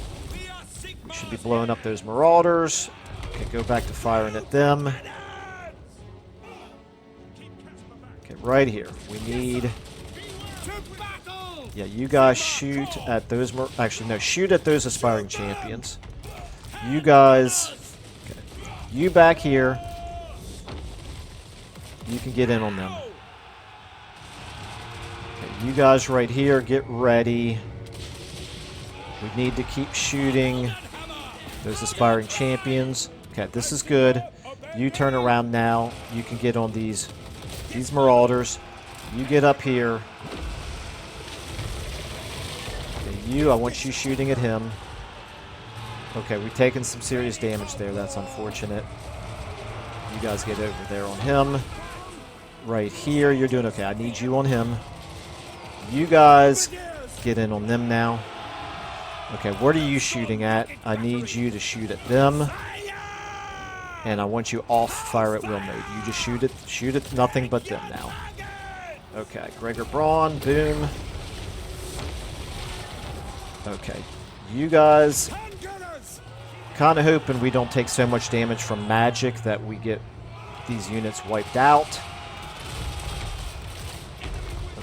We should be blowing up those Marauders. Okay, go back to firing at them. Okay, right here. We need... Yeah, you guys shoot at those... Actually, no, shoot at those Aspiring Champions. You guys... Okay. You back here. You can get in on them. Okay, you guys right here, get ready. We need to keep shooting those Aspiring Champions. Okay, this is good. You turn around now. You can get on these Marauders. You get up here. I want you shooting at him. Okay, we've taken some serious damage there. That's unfortunate. You guys get over there on him. Right here, you're doing okay. I need you on him. You guys get in on them now. Okay, what are you shooting at? I need you to shoot at them. And I want you off fire at will mode. You just shoot at nothing but them now. Okay, Gregor Braun, boom. Okay, you guys kind of hoping we don't take so much damage from magic that we get these units wiped out.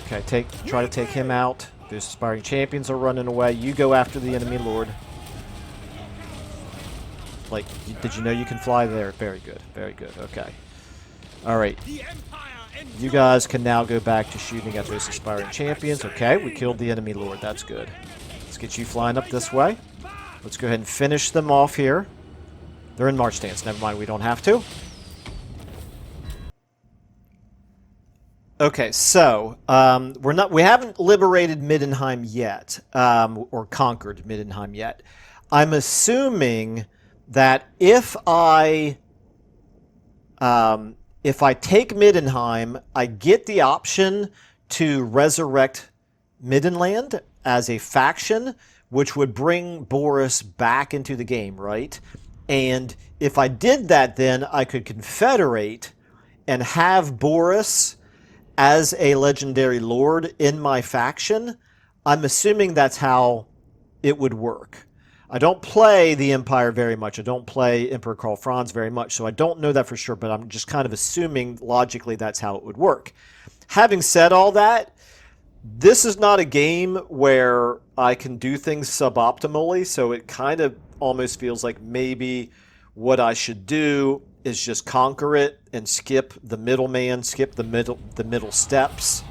Okay, try to take him out. Those Aspiring Champions are running away. You go after the enemy lord. Like, did you know you can fly there? Very good, very good. Okay. All right. You guys can now go back to shooting at those Aspiring Champions. Okay, we killed the enemy lord. That's good. Let's get you flying up this way. Let's go ahead and finish them off here. They're in march stance. Never mind, we don't have to. Okay, so we haven't liberated Middenheim yet, or conquered Middenheim yet. I'm assuming that if I take Middenheim, I get the option to resurrect Middenland as a faction, which would bring Boris back into the game, right? And if I did that, then I could confederate and have Boris as a legendary lord in my faction. I'm assuming that's how it would work. I don't play the Empire very much. I don't play Emperor Karl Franz very much, so I don't know that for sure, but I'm just kind of assuming logically that's how it would work. Having said all that, this is not a game where I can do things suboptimally, so it kind of almost feels like maybe what I should do is just conquer it and skip the middleman, skip the middle steps.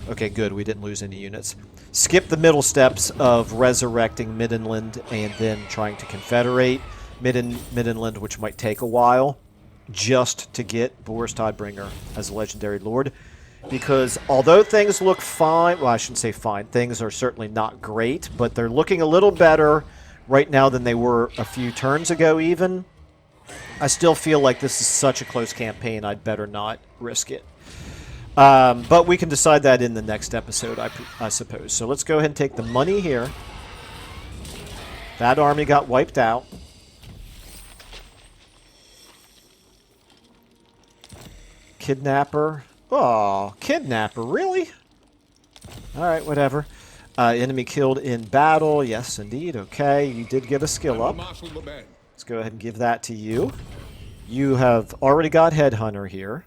Okay, good. We didn't lose any units. Skip the middle steps of resurrecting Middenland and then trying to confederate Middenland, which might take a while, just to get Boris Tidebringer as a legendary lord. Because although things look fine, well, I shouldn't say fine, things are certainly not great, but they're looking a little better right now than they were a few turns ago even. I still feel like this is such a close campaign, I'd better not risk it. But we can decide that in the next episode, I suppose. So let's go ahead and take the money here. That army got wiped out. Kidnapper. Oh, Kidnapper, really? Alright, whatever. Enemy killed in battle. Yes, indeed. Okay, you did get a skill up. Let's go ahead and give that to you. You have already got Headhunter here.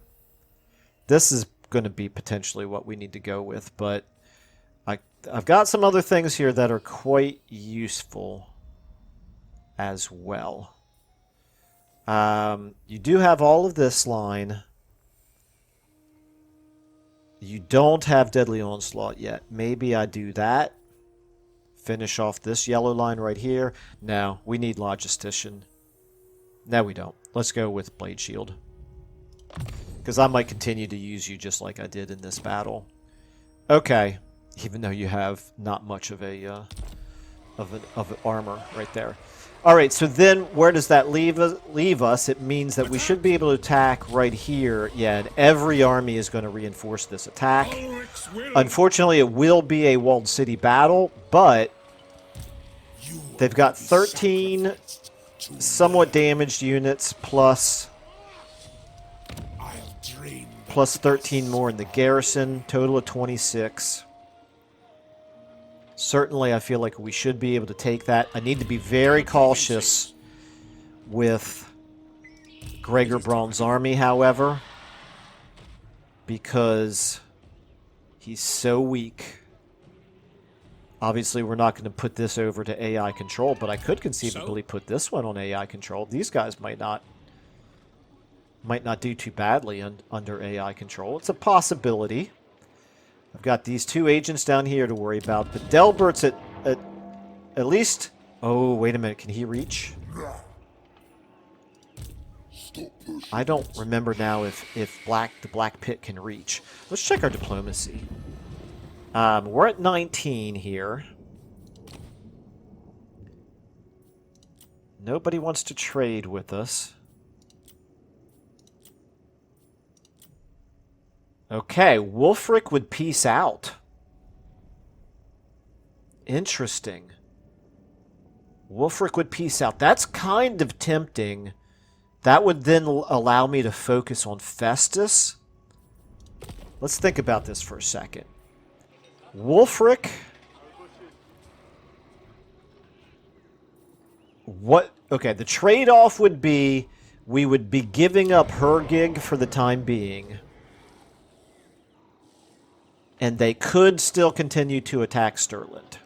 This is going to be potentially what we need to go with, but I've got some other things here that are quite useful as well. You do have all of this line. You don't have Deadly Onslaught yet. Maybe I do that. Finish off this yellow line right here. No, we need Logistician. No, we don't. Let's go with Blade Shield. Because I might continue to use you just like I did in this battle. Okay. Even though you have not much of a of armor right there. Alright, so then where does that leave us? It means that we should be able to attack right here. Yeah, and every army is going to reinforce this attack. Unfortunately, it will be a walled city battle, but they've got 13 somewhat damaged units plus 13 more in the garrison, total of 26. Certainly, I feel like we should be able to take that. I need to be very cautious with Gregor Braun's army, however, because he's so weak. Obviously, we're not going to put this over to AI control, but I could conceivably put this one on AI control. These guys might not do too badly under AI control. It's a possibility. I've got these two agents down here to worry about, but Delbert's at least... Oh, wait a minute. Can he reach? I don't remember now if the Black Pit can reach. Let's check our diplomacy. We're at 19 here. Nobody wants to trade with us. Okay, Wulfric would peace out. Interesting. Wulfric would peace out. That's kind of tempting. That would then allow me to focus on Festus. Let's think about this for a second. Wulfric. What? Okay, the trade-off would be we would be giving up Hergig for the time being. And they could still continue to attack Stirland.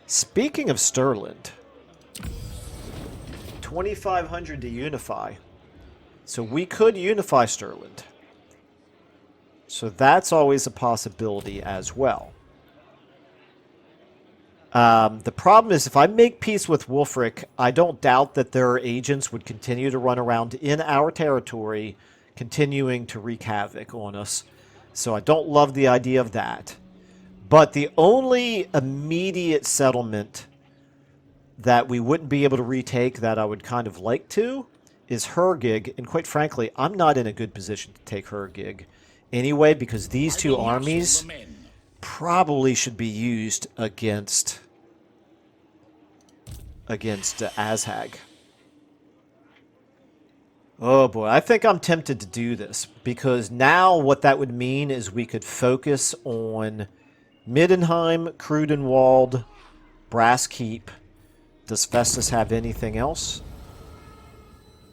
Speaking of Stirland, 2,500 to unify. So we could unify Stirland. So that's always a possibility as well. The problem is if I make peace with Wulfric, I don't doubt that their agents would continue to run around in our territory, continuing to wreak havoc on us. So I don't love the idea of that. But the only immediate settlement that we wouldn't be able to retake that I would kind of like to is Hergig. And quite frankly, I'm not in a good position to take Hergig anyway, because these two armies probably should be used against Azhag. Oh boy, I think I'm tempted to do this, because now what that would mean is we could focus on Middenheim, Crudenwald, Brass Keep. Does Festus have anything else?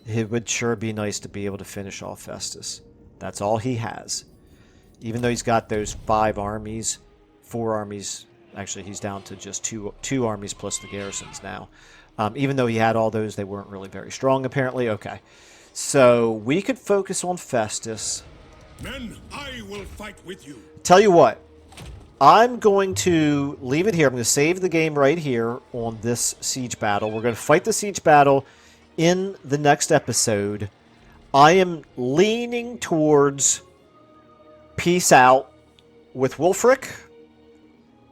It would sure be nice to be able to finish off Festus. That's all he has. Even though he's got those 5 armies, 4 armies, actually he's down to just two armies plus the garrisons now. Even though he had all those, they weren't really very strong apparently. Okay. So we could focus on Festus. Men, I will fight with you. Tell you what, I'm going to leave it here. I'm going to save the game right here on this siege battle. We're going to fight the siege battle in the next episode. I am leaning towards peace out with Wulfric.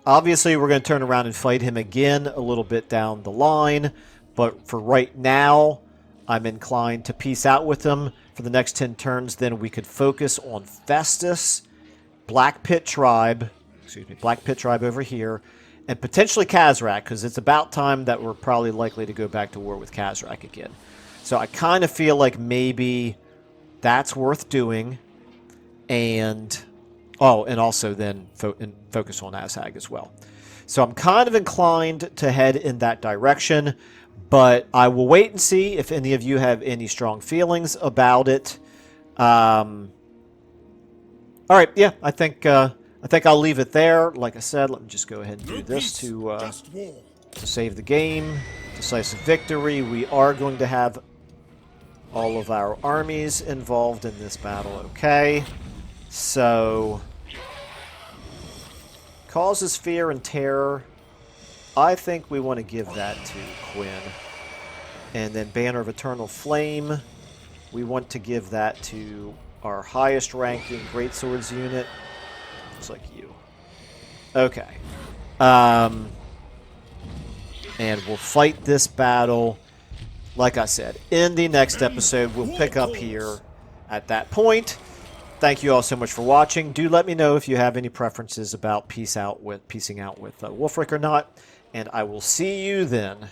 Obviously, we're going to turn around and fight him again a little bit down the line. But for right now, I'm inclined to peace out with him for the next 10 turns. Then we could focus on Festus, Black Pit Tribe over here, and potentially Khazrak, because it's about time that we're probably likely to go back to war with Khazrak again. So I kind of feel like maybe that's worth doing. And also then focus on Azhag as well. So I'm kind of inclined to head in that direction. But I will wait and see if any of you have any strong feelings about it. All right, yeah, I think I'll leave it there. Like I said, let me just go ahead and do this to save the game. Decisive victory. We are going to have all of our armies involved in this battle. Okay, so causes fear and terror. I think we want to give that to Quinn. And then Banner of Eternal Flame, we want to give that to our highest ranking Greatswords unit. Looks like you. Okay. And we'll fight this battle, like I said, in the next episode. We'll pick up here at that point. Thank you all so much for watching. Do let me know if you have any preferences about piecing out with Wolfric or not. And I will see you then.